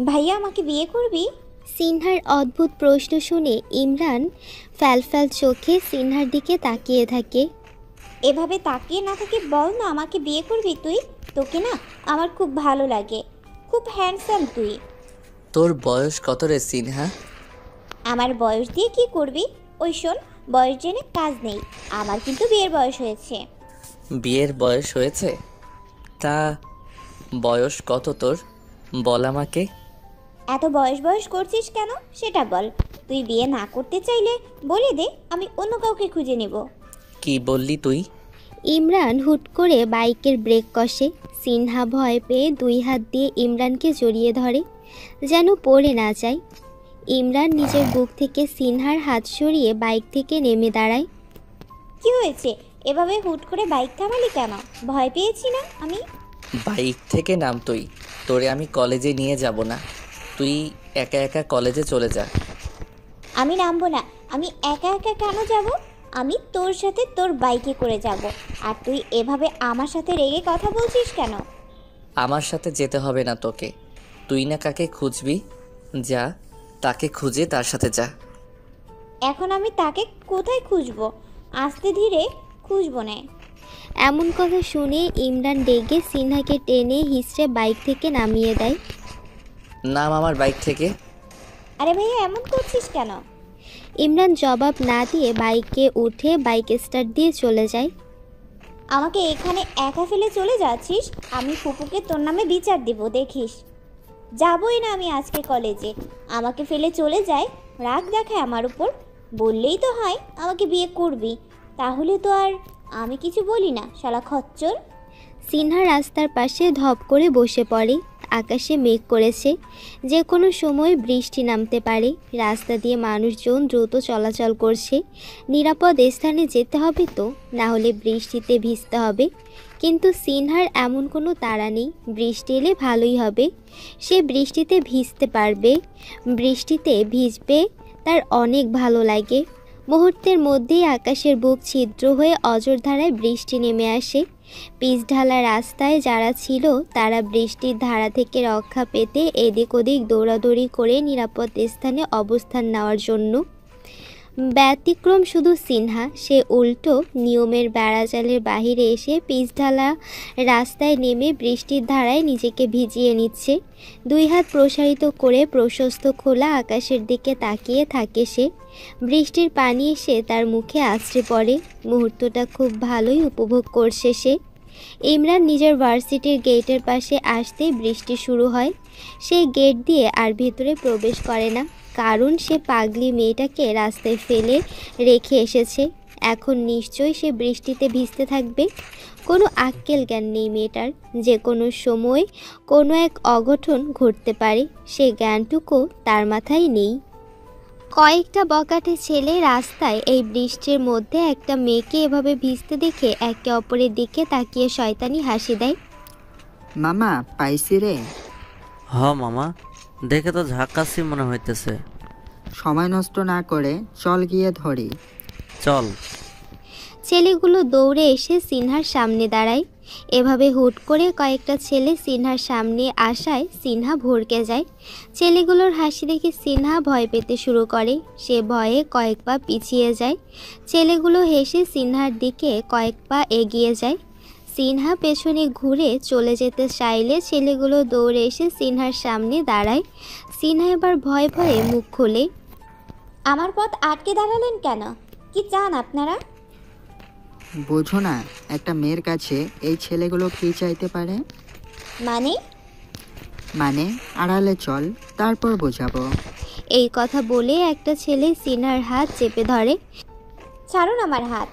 ভাইয়া আমাকে বিয়ে করবি? সিনহার অদ্ভুত প্রশ্ন শুনে ইমরান ফ্যালফ্যাল চোখে সিনহার দিকে তাকিয়ে থাকে। এভাবে তাকিয়ে না থেকে বল না আমাকে বিয়ে করবি তুই? তোকে না আমার খুব ভালো লাগে, খুব হ্যান্ডসাম তুই। তোর বয়স কত রে সিনহা? আমার বয়স দিয়ে কি করবি? ওই শোন, বয়স জেনে কাজ নেই, আমার কিন্তু বিয়ের বয়স হয়েছে। বিয়ের বয়স হয়েছে? তা বয়স কত তোর, বল আমাকে। এত বয়স বয়স করছিস কেন সেটা বল। তুই বিয়ে না করতে চাইলে বলে দে, আমি অন্য কাউকে খুঁজে নেব। কি বললি তুই? ইমরান হুট করে বাইকের ব্রেক কষে। সিনহা ভয় পেয়ে 2 হাত দিয়ে ইমরানকে জড়িয়ে ধরে, যেন পড়ে না যায়। ইমরান নিজের বুক থেকে সিনহার হাত সরিয়ে বাইক থেকে নেমে দাঁড়ায়। কি হয়েছে? এভাবে হুট করে বাইক থামালি কেন? ভয় পেয়েছি না আমি? বাইক থেকে নাম তুই, তোরে আমি কলেজে নিয়ে যাব না, তুই একা একা কলেজে চলে যা। আমি নামবো না। আমি একা একা কেন যাব? আমি তোর সাথে তোর বাইকে করে যাব। আর তুই এভাবে আমার সাথে রেগে কথা বলছিস কেন? আমার সাথে যেতে হবে না তোকে, তুই না কাকে খুঁজবি, যা তাকে খুঁজে তার সাথে যা। এখন আমি তাকে কোথায় খুঁজবো? আস্তে ধীরে খুঁজবো না। এমন কথা শুনে ইমরান রেগে সিনহাকে টেনে হিঁচড়ে বাইক থেকে নামিয়ে দেয়। নাম আমার বাইক থেকে। আরে ভাইয়া এমন করছিস কেন? ইমরান জবাব না দিয়ে বাইকে উঠে বাইক স্টার্ট দিয়ে চলে যায়। আমাকে এখানে একা ফেলে চলে যাচ্ছিস? আমি ফুপুকে তোর নামে বিচার দিব দেখিস। যাবই না আমি আজকে কলেজে। আমাকে ফেলে চলে যায়, রাগ দেখায় আমার উপর। বললেই তো হয় আমাকে বিয়ে করবি, তাহলে তো আর আমি কিছু বলি না, শালা খচ্চর। সিনহা রাস্তার পাশে ধপ করে বসে পড়ে। আকাশে মেঘ করেছে, যে কোনো সময় বৃষ্টি নামতে পারে। রাস্তা দিয়ে মানুষজন দ্রুত চলাচল করছে। নিরাপদ স্থানে যেতে হবে তো, না হলে বৃষ্টিতে ভিজতে হবে। কিন্তু সিনহার এমন কোনো তাড়া নেই, বৃষ্টি এলে ভালোই হবে। সে বৃষ্টিতে ভিজতে পারবে, বৃষ্টিতে ভিজবে তার অনেক ভালো লাগে। মুহূর্তের মধ্যেই আকাশের বুক ছিদ্র হয়ে অঝোরধারায় বৃষ্টি নেমে আসে। পিচঢালা রাস্তায় যারা ছিল তারা বৃষ্টির ধারা থেকে রক্ষা পেতে এদিক ওদিক দৌড়াদৌড়ি করে নিরাপদ স্থানে অবস্থান নেওয়ার জন্য। ব্যতিক্রম শুধু সিনহা, সে উল্টো নিয়মের বেড়াজালের বাহিরে এসে পিচঢালা রাস্তায় নেমে বৃষ্টির ধারায় নিজেকে ভিজিয়ে নিচ্ছে। 2 হাত প্রসারিত করে প্রশস্ত খোলা আকাশের দিকে তাকিয়ে থাকে সে। বৃষ্টির পানি এসে তার মুখে আছড়ে পড়ে। মুহূর্তটা খুব ভালোই উপভোগ করছে সে। ইমরান নিজের ভার্সিটির গেটের পাশে আসতেই বৃষ্টি শুরু হয়। সে গেট দিয়ে আর ভেতরে প্রবেশ করে না, কারণ সে পাগলি মেয়েটাকে রাস্তায় ফেলে রেখে এসেছে। এখন নিশ্চয়ই সে বৃষ্টিতে ভিজতে থাকবে। কোনো আক্কেল জ্ঞান নেই মেয়েটার, যে কোনো সময় কোনো এক অঘটন ঘটতে পারে, সে জ্ঞানটুকু তার মাথায় নেই। কয়েকটা বকাটে ছেলে রাস্তায় এই বৃষ্টির মধ্যে একটা মেয়েকে এভাবে ভিজতে দেখে একে অপরের দিকে তাকিয়ে শয়তানি হাসি দেয়। মামা পাইছি রে। হ মামা, দেখে তো ঝাক্কাসি মনে হইতেছে। সময় নষ্ট না করে চল গিয়ে ধরি। চল। ছেলেগুলো দৌড়ে এসে সিনহার সামনে দাঁড়ায়। এভাবে হুট করে কয়েকটা ছেলে সিনহার সামনে আসায় সিনহা ভড়কে যায়। ছেলেগুলোর হাসি দেখে সিনহা ভয় পেতে শুরু করে। সে ভয়ে কয়েক পা পিছিয়ে যায়। ছেলেগুলো হেসে সিনহার দিকে কয়েক পা এগিয়ে যায়। সিনহা পেছনে ঘুরে চলে যেতে চাইলে ছেলেগুলো দৌড়ে এসে সিনহার সামনে দাঁড়ায়। সিনহা এবার ভয়ে ভয়ে মুখ খোলে। আমার পথ আটকে দাঁড়ালেন কেন? কি চান আপনারা? বোঝো না একটা মেয়ের কাছে এই ছেলেগুলো কি চাইতে পারে? মানে আড়ালে চল, তারপর বোঝাবো। এই কথা বলে একটা ছেলে সিনহার হাত চেপে ধরে। ছাড়ুন আমার হাত।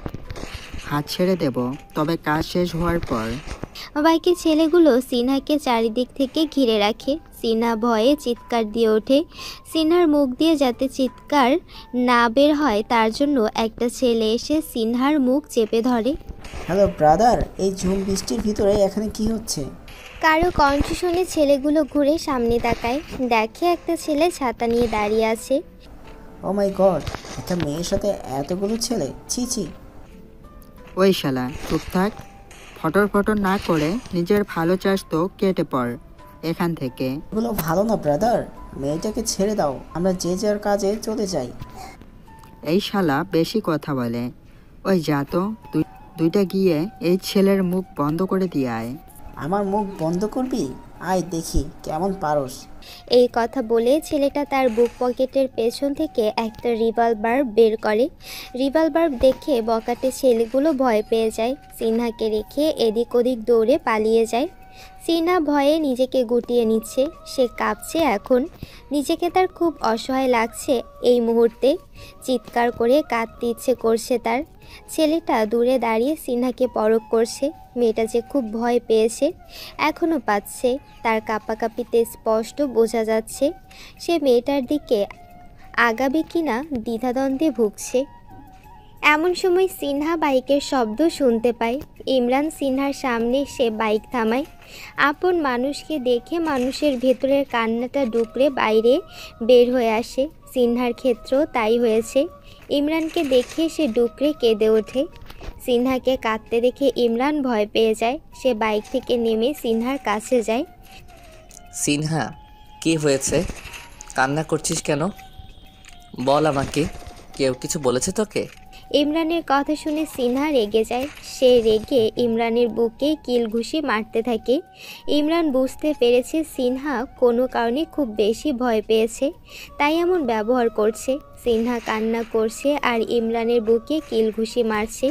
হাত ছেড়ে দেব, তবে কাজ শেষ হওয়ার পর। বাকি ছেলেগুলো সিনহাকে চারিদিক থেকে ঘিরে রাখে। সিনহা ভয়ে চিৎকার দিয়ে ওঠে। সিনহার মুখ দিয়ে যাতে চিৎকার না বের হয় তার জন্য একটা ছেলে এসে সিনহার মুখ চেপে ধরে। হ্যালো ব্রাদার, এই ঝুম বৃষ্টির ভিতরে এখানে কি হচ্ছে? কারো কণ্ঠ শুনে ছেলেগুলো ঘুরে সামনে তাকায়। দেখে একটা ছেলে ছাতা নিয়ে দাঁড়িয়ে আছে। ও মাই গড, একটা মেয়ের সাথে এতগুলো ছেলে, ছি ছি। ওই শালা চুপ থাক, ফটর ফটর না করে নিজের ভালো চাস তো কেটে পড় এখান থেকে। এগুলো ভালো না ব্রাদার, মেয়েটাকে ছেড়ে দাও, আমরা যে যার কাজে চলে যাই। এই শালা বেশি কথা বলে। ওই যা তো, দুইটা গিয়ে এই ছেলের মুখ বন্ধ করে দিয়ে আয়। আমার মুখ বন্ধ করবি? আয় দেখি কেমন পারস। এই কথা বলে ছেলেটা তার বুক পকেটের পেছন থেকে একটা রিভলভার বের করে। রিভলভার দেখে বকাটে ছেলেগুলো ভয় পেয়ে যায়। সিনহাকে রেখে এদিক ওদিক দৌড়ে পালিয়ে যায়। সিনহা ভয়ে নিজেকে গুটিয়ে নিচ্ছে, সে কাঁপছে এখন। নিজেকে তার খুব অসহায় লাগছে এই মুহূর্তে। চিৎকার করে কাঁদতে ইচ্ছে করছে তার। ছেলেটা দূরে দাঁড়িয়ে সিনহাকে পরখ করছে। মেয়েটা যে খুব ভয় পেয়েছে, এখনও পাচ্ছে। তার কাঁপাকাঁপিতে স্পষ্ট বোঝা যাচ্ছে সে মেয়েটার দিকে আগাবে কিনা দ্বিধাদ্বন্দ্বে ভুগছে। এমন সময় সিনহা বাইকের শব্দ শুনতে পায়। ইমরান সিনহার সামনে সে বাইক থামায়। আপন মানুষকে দেখে মানুষের ভেতরের কান্নাটা ডুকরে বাইরে বের হয়ে আসে। সিনহার ক্ষেত্রেও তাই হয়েছে। ইমরানকে দেখে সে ডুকরে কেঁদে ওঠে। সিনহাকে কাঁদতে দেখে ইমরান ভয় পেয়ে যায়। সে বাইক থেকে নেমে সিনহার কাছে যায়। সিনহা, কি হয়েছে? কান্না করছিস কেন? বল আমাকে, কেউ কিছু বলেছে তোকে? ইমরানের কথা শুনে সিনহা রেগে যায়। সে রেগে ইমরানের বুকে কিল ঘুষি মারতে থাকে। ইমরান বুঝতে পেরেছে সিনহা কোনো কারণে খুব বেশি ভয় পেয়েছে, তাই এমন ব্যবহার করছে। সিনহা কান্না করছে আর ইমরানের বুকে কিল ঘুষি মারছে।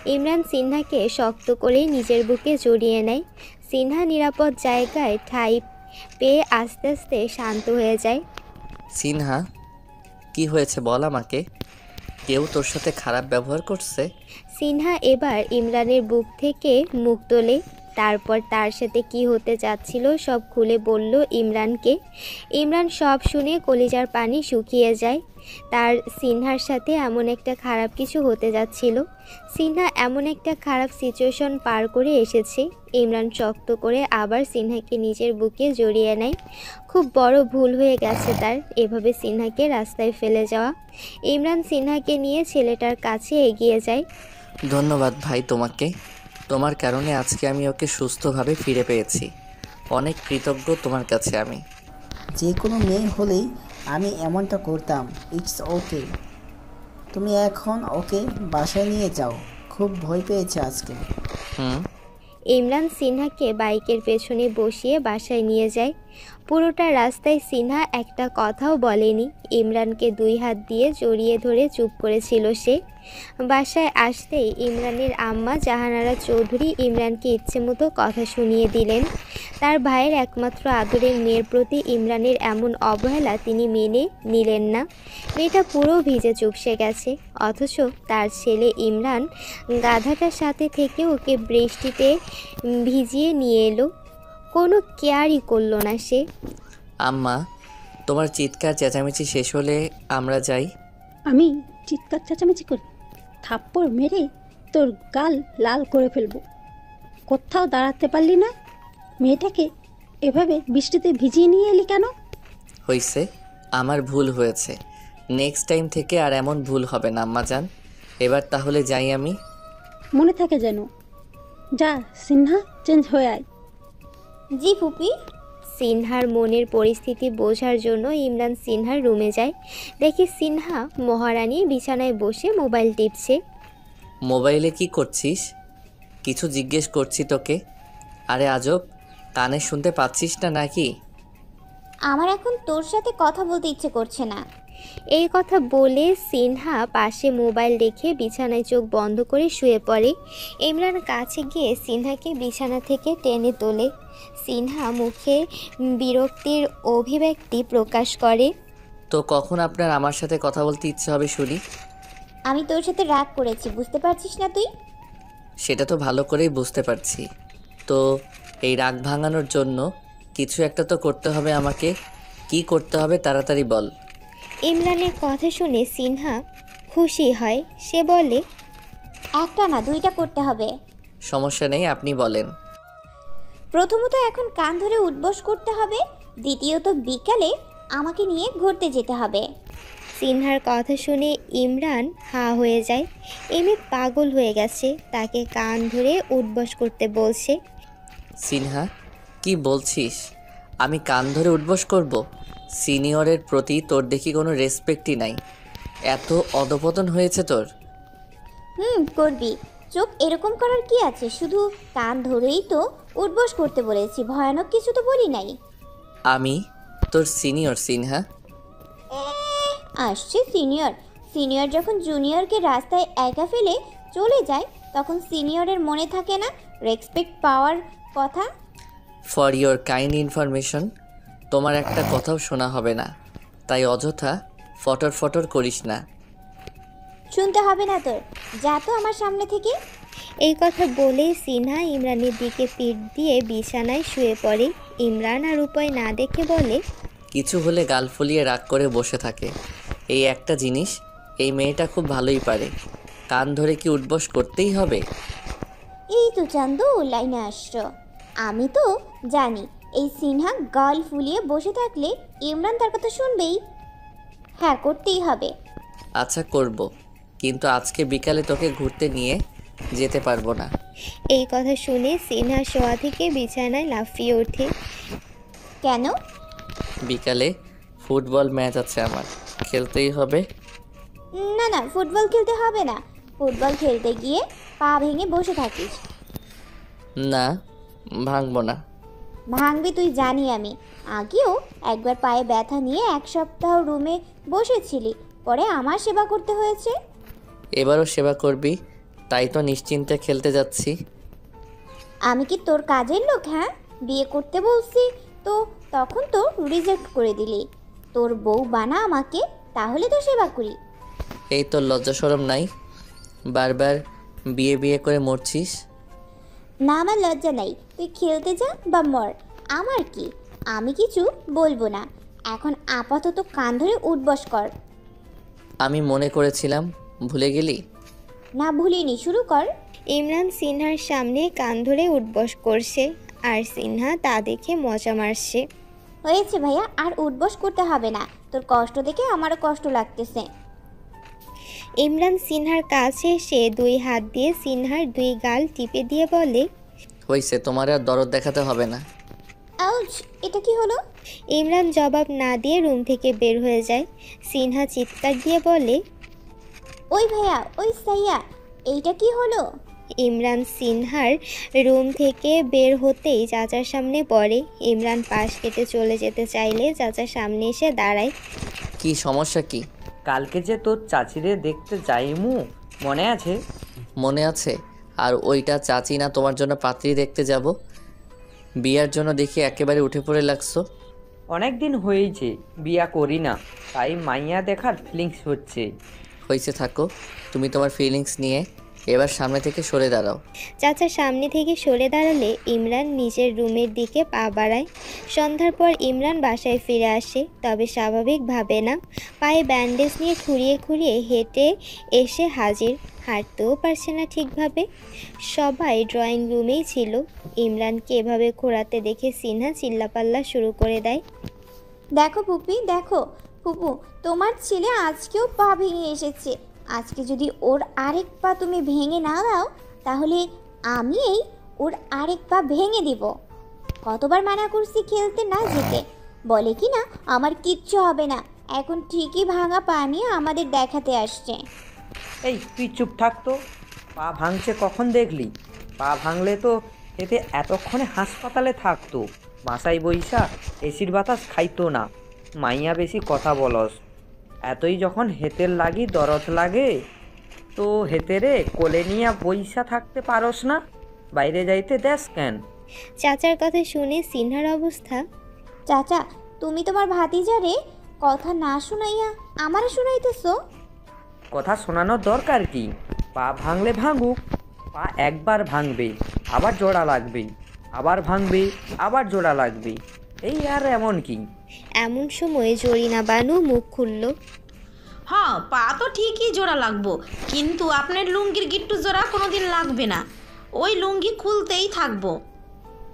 ইমরান সিনহাকে শক্ত করে নিজের বুকে জড়িয়ে নেয়। সিনহা নিরাপদ জায়গায় ঠাঁই পেয়ে আস্তে আস্তে শান্ত হয়ে যায়। সিনহা, কি হয়েছে বল আমাকে। কেউ তোর সাথে খারাপ ব্যবহার করছে? সিনহা এবার ইমরানের বুক থেকে মুখ তোলে। তারপর তার সাথে কি হতে যাচ্ছিল সব খুলে বলল ইমরানকে। ইমরান সব শুনে কলিজার পানি শুকিয়ে যায়। তার সিনহার সাথে এমন একটা খারাপ কিছু হতে যাচ্ছিল। সিনহা এমন একটা খারাপ সিচুয়েশন পার করে এসেছে। ইমরান শক্ত করে আবার সিনহাকে নিজের বুকে জড়িয়ে নেয়। খুব বড় ভুল হয়ে গেছে তার এভাবে সিনহাকে রাস্তায় ফেলে যাওয়া। ইমরান সিনহাকে নিয়ে ছেলেটার কাছে এগিয়ে যায়। ধন্যবাদ ভাই তোমাকে। তোমার কারণে আজকে আমি ওকে সুস্থভাবে ফিরে পেয়েছি। অনেক কৃতজ্ঞ তোমার কাছে আমি। যে কোনো মেয়ে হলেই আমি এমনটা করতাম। ইটস ওকে, তুমি এখন ওকে বাসায় নিয়ে যাও, খুব ভয় পেয়েছে আজকে। হুম। ইমরান সিনহাকে বাইকের পেছনে বসিয়ে বাসায় নিয়ে যায়। পুরোটা রাস্তায় সিনহা একটা কথাও বলেনি। ইমরানকে দুই হাত দিয়ে জড়িয়ে ধরে চুপ করেছিল সে। বাসায় আসতেই ইমরানের আম্মা জাহানারা চৌধুরী ইমরানকে ইচ্ছেমতো কথা শুনিয়ে দিলেন। তার ভাইয়ের একমাত্র আদরের মেয়ের প্রতি ইমরানের এমন অবহেলা তিনি মেনে নিলেন না। মেয়েটা পুরো ভিজে চুপসে গেছে, অথচ তার ছেলে ইমরান গাধাটার সাথে থেকে ওকে বৃষ্টিতে ভিজিয়ে নিয়ে এলো। কোনো কেয়ারই করলো না সে। আম্মা, তোমার চিৎকার চেঁচামেচি শেষ হলে আমরা যাই। আমি চিৎকার চেঁচামেচি করি? থাপ্পড় মেরে তোর গাল লাল করে ফেলবো। কোথাও দাঁড়াতে পারলি না? মেয়েটাকে এভাবে বৃষ্টিতে ভিজিয়ে নিয়ে এলি কেন? হইছে, আমার ভুল হয়েছে। নেক্সট টাইম থেকে আর এমন ভুল হবে না আম্মা জান। এবার তাহলে যাই আমি। মনে থাকে যেন। যা সিনহা, চেঞ্জ হয়ে আয়। জি ফুপি। সিনহার মনের পরিস্থিতি বোঝার জন্য ইমরান সিনহার রুমে যায়। দেখে সিনহা মহারানী বিছানায় বসে মোবাইল টিপছে। মোবাইলে কি করছিস? কিছু জিজ্ঞেস করছি তোকে। আরে আজব, কানে শুনতে পাচ্ছিস না নাকি? আমার এখন তোর সাথে কথা বলতে ইচ্ছে করছে না। এই কথা বলে সিনহা পাশে মোবাইল রেখে বিছানায় চোখ বন্ধ করে শুয়ে পড়ে। ইমরান কাছে গিয়ে সিনহাকে বিছানা থেকে টেনে তোলে। সিনহা মুখে বিরক্তির অভিব্যক্তি প্রকাশ করে। তো কখন আপনার আমার সাথে কথা বলতে ইচ্ছে হবে শুনি? আমি তোর সাথে রাগ করেছি, বুঝতে পারছিস না তুই? সেটা তো ভালো করেই বুঝতে পারছি। তো এই রাগ ভাঙানোর জন্য কিছু একটা তো করতে হবে আমাকে। কি করতে হবে তাড়াতাড়ি বল। ইমরানের কথা শুনে সিনহা খুশি হয়। সে বলে, একটা না, দুইটা করতে হবে। সমস্যা নেই, আপনি বলেন। প্রথমত এখন কান ধরে উঠবস করতে হবে, দ্বিতীয়ত বিকালে আমাকে নিয়ে ঘুরতে যেতে হবে। সিনহার কথা শুনে ইমরান হা হয়ে যায়। এমনি পাগল হয়ে গেছে, তাকে কান ধরে উঠবস করতে বলছে। সিনহা, কি বলছিস? আমি কান ধরে উঠবস করব? সিনিয়রের প্রতি তোর দেখি কোনো রেসপেক্টই নাই। এত অধপতন হয়েছে তোর। করবি। চোখ এরকম করার কি আছে? শুধু কান ধরেই তো উঠবস করতে বলেছি, ভয়ানক কিছু তো বলি নাই। আমি তোর সিনিয়র সিনহা। আসছে সিনিয়র। সিনিয়র যখন জুনিয়রকে রাস্তায় একা ফেলে চলে যায় তখন সিনিয়রের মনে থাকে না রেসপেক্ট পাওয়ার কথা? ফর ইয়োর কাইন্ড ইনফরমেশন, তোমার একটা কথাও শোনা হবে না, তাই অযথা ফটর ফটর করিস না। শুনতে হবে না তোর, যা তো আমার সামনে থেকে। এই কথা বলে সিনহা ইমরানের দিকে পিঠ দিয়ে বিছানায় শুয়ে পড়ে। ইমরান আর উপায় না দেখে বলে, কিছু হলে গাল ফুলিয়ে রাগ করে বসে থাকে। এই একটা জিনিস এই মেয়েটা খুব ভালোই পারে। কান ধরে কি উঠবস করতেই হবে? এই তো চান্দু লাইনে আসছো। আমি তো জানি এই সিনহা গাল ফুলিয়ে বসে থাকলে ইমরান তার কথা শুনবেই। হ্যাঁ, করতেই হবে। আচ্ছা করব, কিন্তু আজকে বিকালে তোকে ঘুরতে নিয়ে যেতে পারবো না। এই কথা শুনে সিনহা শোয়া থেকে বিছানায় লাফিয়ে ওঠে। কেন? বিকালে ফুটবল ম্যাচ আছে, আমার খেলতেই হবে। না না, ফুটবল খেলতে হবে না। ফুটবল খেলতে গিয়ে পা ভেঙে বসে থাকিস। না, ভাঙবো না। ভাঙবি তুই জানি আমি। আগেও একবার পায়ে ব্যথা নিয়ে 1 সপ্তাহ রুমে বসেছিলি, পরে আমার সেবা করতে হয়েছে। এবারও সেবা করবি, তাই তো নিশ্চিন্তে খেলতে যাচ্ছি। আমি কি তোর কাজের লোক? হ্যাঁ, বিয়ে করতে বলছি তো তখন তো রিজেক্ট করে দিলি। তোর বউ বানা আমাকে, তাহলে তো সেবা করি। এই তোর লজ্জা শরম নাই? বারবার বিয়ে বিয়ে করে মরছিস। না, আমার লজ্জা নাই। তুই খেলতে যা বা মর, আমার কি। আমি কিছু বলবো না। এখন আপাতত কান ধরে উঠবস কর। আমি মনে করেছিলাম ভুলে গেলি। না, ভুলিনি, শুরু কর। ইমরান সিনহার সামনে কান ধরে উঠবস করছে আর সিনহা তা দেখে মজা মারছে। হয়েছে ভাইয়া, আর উঠবস করতে হবে না। তোর কষ্ট দেখে আমারও কষ্ট লাগতেছে। ইমরান সিনহার কাছে এসে 2 হাত দিয়ে সিনহার 2 গাল টিপে দিয়ে বলে, হয়েছে, তোমার আর দরদ দেখাতে হবে না। আউচ, এটা কি হলো? ইমরান জবাব না দিয়ে রুম থেকে বের হয়ে যায়। সিনহা চিৎকার দিয়ে বলে, ওই ভাইয়া, ওই সাইয়া, এইটা কি হলো? ইমরান সিনহার রুম থেকে বের হতেই চাচার সামনে পড়ে। ইমরান পাশ কেটে চলে যেতে চাইলে চাচার সামনে এসে দাঁড়ায়। কি সমস্যা কি? কালকে যে তোর চাচিরে দেখতে যাইমু, মনে আছে? মনে আছে। আর ওইটা চাচি না তোমার জন্য পাত্রী দেখতে যাব? বিয়ার জন্য দেখি একেবারে উঠে পড়ে লাগছো। অনেক দিন হয়েছে বিয়া করি না, তাই মাইয়া দেখার ফিলিংস হচ্ছে। হয়েছে, থাকো তুমি তোমার ফিলিংস নিয়ে। এবার সামনে থেকে সরে দাঁড়াও। চাচা সামনে থেকে সরে দাঁড়ালে ইমরান নিজের রুমের দিকে পা বাড়ায়। সন্ধ্যার পর ইমরান বাসায় ফিরে আসে, তবে স্বাভাবিক ভাবে না। পায়ে ব্যান্ডেজ নিয়ে খুঁড়িয়ে খুঁড়িয়ে হেঁটে এসে হাজির, হাঁটতেও পারছে না ঠিকভাবে। সবাই ড্রয়িং রুমেই ছিল। ইমরানকে এভাবে ঘোরাতে দেখে সিনহা চিল্লাপাল্লা শুরু করে দেয়। দেখো পুপি, দেখো পুপু, তোমার ছেলে আজকেও পা ভেঙে এসেছে। আজকে যদি ওর আরেক পা তুমি ভেঙে না দাও তাহলে আমি ওর আরেক পা ভেঙে দিব। কতবার মানা করছি খেলতে না যেতে, বলে কি না আমার কিচ্ছু হবে না। এখন ঠিকই ভাঙা পা নিয়ে আমাদের দেখাতে আসছে। এই তুই চুপ থাকতো। পা ভাঙছে কখন দেখলি? পা ভাঙলে তো এতে এতক্ষণে হাসপাতালে থাকতো। বাসায় বইসা এসির বাতাস খাইতো না। মাইয়া বেশি কথা বলস। এতই যখন হেতের লাগি দরদ লাগে তো হেতেরে কোলে নিয়ে বইসা থাকতে পারস না? বাইরে যাইতে দেস কেন? চাচার কথা শুনে সিনহার অবস্থা। চাচা, তুমি তোমার ভাতিজারে কথা না শুনাইয়া আমারে শুনাইতেছো? কথা শোনানোর দরকার কি? পা ভাঙলে ভাঙুক। পা একবার ভাঙবে, আবার জোড়া লাগবে, আবার ভাঙবে, আবার জোড়া লাগবে। এই আর এমন কি? এমন সময় জরিনা বানু মুখ খুলল। হ্যাঁ, পা তো ঠিকই জোড়া লাগবো, কিন্তু আপনার লুঙ্গির গিট্টু জোড়া কোনোদিন লাগবে না। ওই লুঙ্গি খুলতেই থাকবো।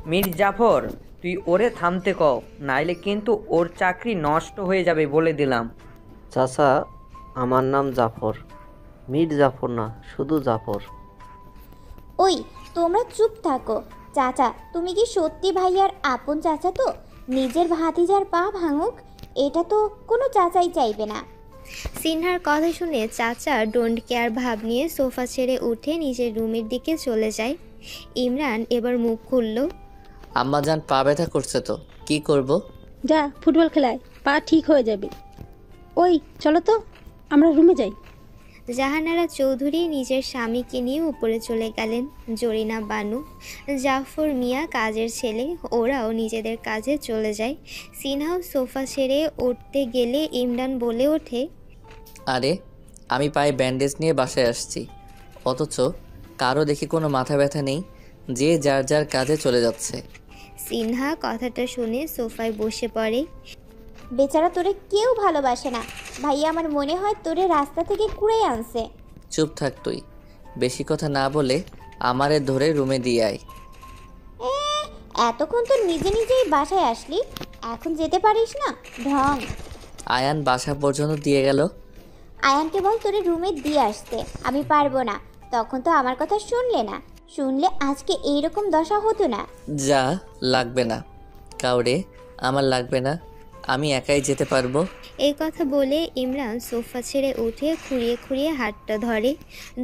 মীর জাফর, তুই ওরে থামতে কও, নাইলে কিন্তু ওর চাকরি নষ্ট হয়ে যাবে বলে দিলাম। চাচা, আমার নাম জাফর, মীর জাফর না, শুধু জাফর। ওই তোমরা চুপ থাকো। চাচা, তুমি কি সত্যি ভাইয়ার আপন চাচা? তো নিজের ভাতিজার পা ভাঙুক, এটা তো কোনো চাচাই চাইবে না। সিনহার কথা শুনে চাচা ডোন্ট কেয়ার ভাব নিয়ে সোফা ছেড়ে উঠে নিজের রুমের দিকে চলে যায়। ইমরান এবার মুখ খুলল। আম্মাজান পা ব্যথা করছে তো কি করব? যা ফুটবল খেলায়, পা ঠিক হয়ে যাবে। ওই চলো তো, আমরা রুমে যাই। জাহানারা চৌধুরী নিজের স্বামীকে নিয়ে উপরে চলে গেলেন। জরিনা বানু, জাফর মিয়া কাজের ছেলে, ওরাও নিজেদের কাজে চলে যায়। সিনহাও সোফা ছেড়ে উঠতে গেলে ইমরান বলে ওঠে, আরে আমি পায়ে ব্যান্ডেজ নিয়ে বাসায় আসছি, অথচ কারো দেখি কোনো মাথা ব্যথা নেই, যে যার যার কাজে চলে যাচ্ছে। সিনহা কথাটা শুনে সোফায় বসে পড়ে। বেচারা তোরে কেউ ভালোবাসে না ভাইয়া, আমার মনে হয় তোরে রাস্তা থেকে কুড়ে আনছে। চুপ থাক তুই, বেশি কথা না বলে আমারে ধরে রুমে দিয়ে আয়। এতক্ষণ তো নিজে নিজেই বাসায় আসলি, এখন যেতে পারিস না? ঢং। আয়ান বাসা পর্যন্ত দিয়ে গেল। আয়ানকে বল তোরে রুমে দিয়ে আসতে। আমি পারবো না। তখন তো আমার কথা শুনলে না, শুনলে আজকে এইরকম দশা হতো না। যা, লাগবে না কাউরে, আমার লাগবে না, আমি একাই যেতে পারবো। এই কথা বলে ইমরান সোফা ছেড়ে উঠে খুঁড়িয়ে খুঁড়িয়ে হাতটা ধরে।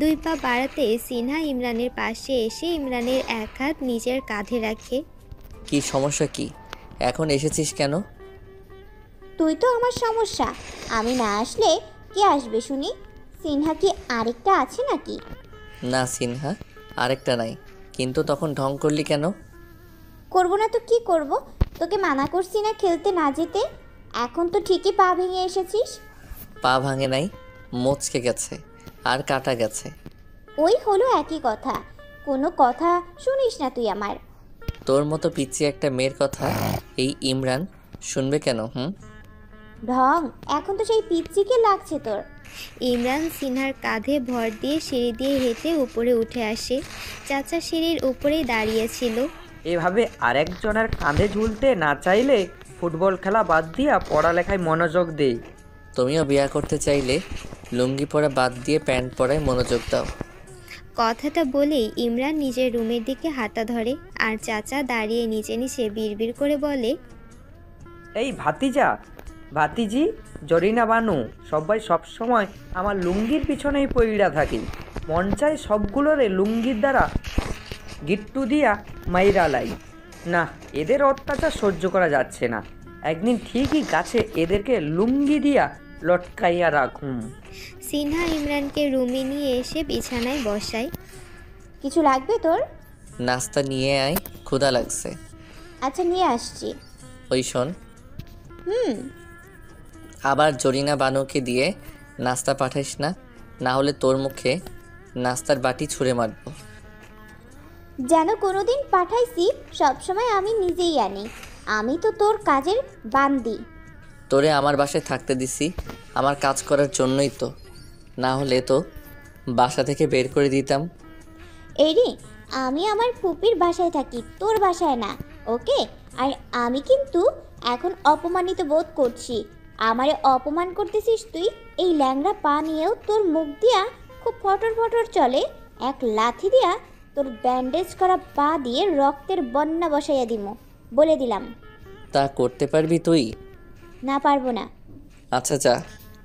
2 পা বাড়াতে সিনহা ইমরানের পাশে এসে ইমরানের এক হাত নিজের কাঁধে রাখে। কি সমস্যা কি? এখন এসেছিস কেন? তুই তো আমার সমস্যা, আমি না আসলে কে আসবে শুনি? সিনহা কি আরেকটা আছে নাকি? না সিনহা, আরেকটা নাই, কিন্তু তখন ঢং করলি কেন? করবো না তো কি করব? তোকে মানা করছি না খেলতে না যেতে, এখন তো ঠিকই পা ভেঙে এসেছিস। পা ভাঙে নাই, মোচকে গেছে আর কাটা গেছে। ওই হলো একই কথা, কোনো কথা শুনিস না তুই আমার। তোর মতো পিচ্ছি একটা মেয়ের কথা এই ইমরান শুনবে কেন? ঢং, এখন তো সেই পিচ্চিকে লাগছে তোর। ইমরান সিনহার কাঁধে ভর দিয়ে সিঁড়ি দিয়ে হেঁটে উপরে উঠে আসে। চাচা সিঁড়ির উপরেই দাঁড়িয়েছিল। এভাবে আরেকজনের কাঁধে ঝুলতে না চাইলে ফুটবল খেলা বাদ দিয়া পড়ালেখায় মনোযোগ দেই। তুমিও বিয়ে করতে চাইলে লুঙ্গি পরা বাদ দিয়ে প্যান্ট পরায় মনোযোগ দাও। কথাটা বলেই ইমরান নিজের রুমের দিকে হাঁটা ধরে, আর চাচা দাঁড়িয়ে নিচে নিচে বিড়বিড় করে বলে, এই ভাতিজা, ভাতিজি, জরিনা বানু, সবাই সবসময় আমার লুঙ্গির পিছনেই পইড়া থাকি। মন চাই সবগুলোরে লুঙ্গির দ্বারা গিট্টু দিয়া মাইরা লাই। না, এদের অত্যাচার সহ্য করা যাচ্ছে না। একদিন ঠিকই গাছে এদেরকে লুঙ্গি দিয়া লটকাইয়া রাখুম। সিনহা ইমরানকে রুমে নিয়ে এসে বিছানায় বসায়। কিছু লাগবে তোর? নাস্তা নিয়ে আয়, ক্ষুধা লাগছে। আচ্ছা নিয়ে আসছি। ওই শোন, হুম। আবার জরিনা বানুকে দিয়ে নাস্তা পাঠাইস না, না হলে তোর মুখে নাস্তার বাটি ছুঁড়ে মারবো। যেন কোনোদিন পাঠাইছি, সবসময় আমি নিজেই আনি। আমি তো তোর কাজের বান্দি। তোরে আমার বাসায় থাকতে দিছি আমার কাজ করার জন্যই তো, না হলে তো বাসা থেকে বের করে দিতাম। এই রে, আমি আমার ফুপির বাসায় থাকি, তোর বাসায় না, ওকে? আর আমি কিন্তু এখন অপমানিত বোধ করছি। আমারে অপমান করতেছিস তুই? এই ল্যাংড়া পা নিয়েও তোর মুখ দিয়া খুব ফটর ফটর চলে। এক লাথি দিয়া তোর ব্যান্ডেজ করা পা দিয়ে রক্তের বন্যা বসাইয়া দিমু, বলে দিলাম। তা করতে পারবি তুই? না, পারবো না। আচ্ছা যা,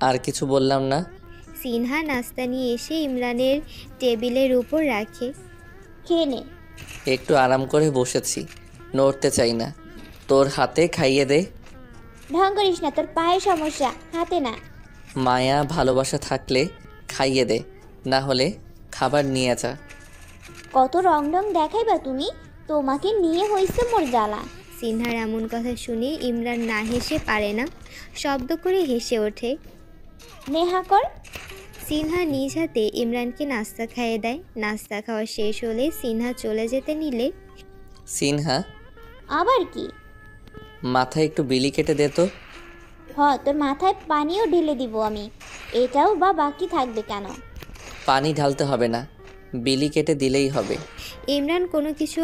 আর কিছু বললাম না। সিনহা নাস্তা নিয়ে এসে ইমরানের টেবিলের উপর রাখে। খেয়ে নে। একটু আরাম করে বসেছি, নড়তে চাই না, তোর হাতে খাইয়ে দে। ঢং করিস না, তোর পায়ে সমস্যা, হাতে না। মায়া ভালোবাসা থাকলে খাইয়ে দে, না হলে খাবার নিয়ে যা। কত রং ঢং দেখাইবা তুমি? তোমাকে নিয়ে হইছে মোর জ্বালা। সিনহার এমন কথা শুনে ইমরান না হেসে পারে না, শব্দ করে হেসে ওঠে। নেহা কর। সিনহা নিজ হাতে ইমরানকে নাস্তা খাইয়ে দেয়। নাস্তা খাওয়া শেষ হলে সিনহা চলে যেতে নিলে, সিনহা, আবার কি? মাথায় একটু বিলি কেটে দে তো। তোর মাথায় পানিও ঢেলে দিব আমি। এটাও বা বাকি থাকবে কেন? পানি ঢালতে হবে না, বিলি কেটে দিলেই হবে। ইমরান কোনো কিছু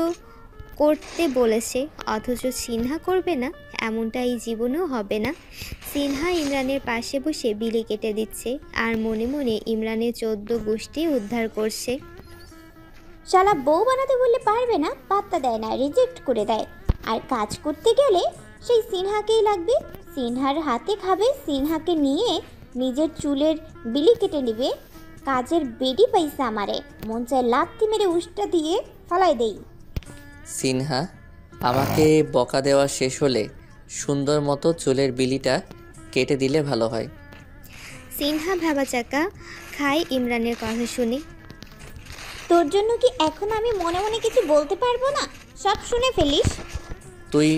করতে বলেছে, অথচ সিনহা করবে না, এমনটা এই জীবনেও হবে না। সিনহা ইমরানের পাশে বসে বিলি কেটে দিচ্ছে আর মনে মনে ইমরানের 14 গোষ্ঠী উদ্ধার করছে। শালা বউ বানাতে বললে পারবে না, পাত্তা দেয় না, রিজেক্ট করে দেয়। আর কাজ করতে গেলে সেই সিনহাকেই লাগবে, সিনহার হাতে খাবে, সিনহাকে নিয়ে নিজের চুলের বিলি কেটে নেবে। কাজের বেডি পাইসা আমারে, মন চায় লাথি মেরে উষ্টা দিয়ে ফালাই দেই। সিনহা, আমাকে বকা দেওয়া শেষ হলে সুন্দর মতো চুলের বিলিটা কেটে দিলে ভালো হয়। সিনহা ভেবাচাকা খায় ইমরানের কথা শুনে। তোর জন্য কি এখন আমি মনে মনে কিছু বলতে পারবো না? সব শুনে ফেলিস। তুই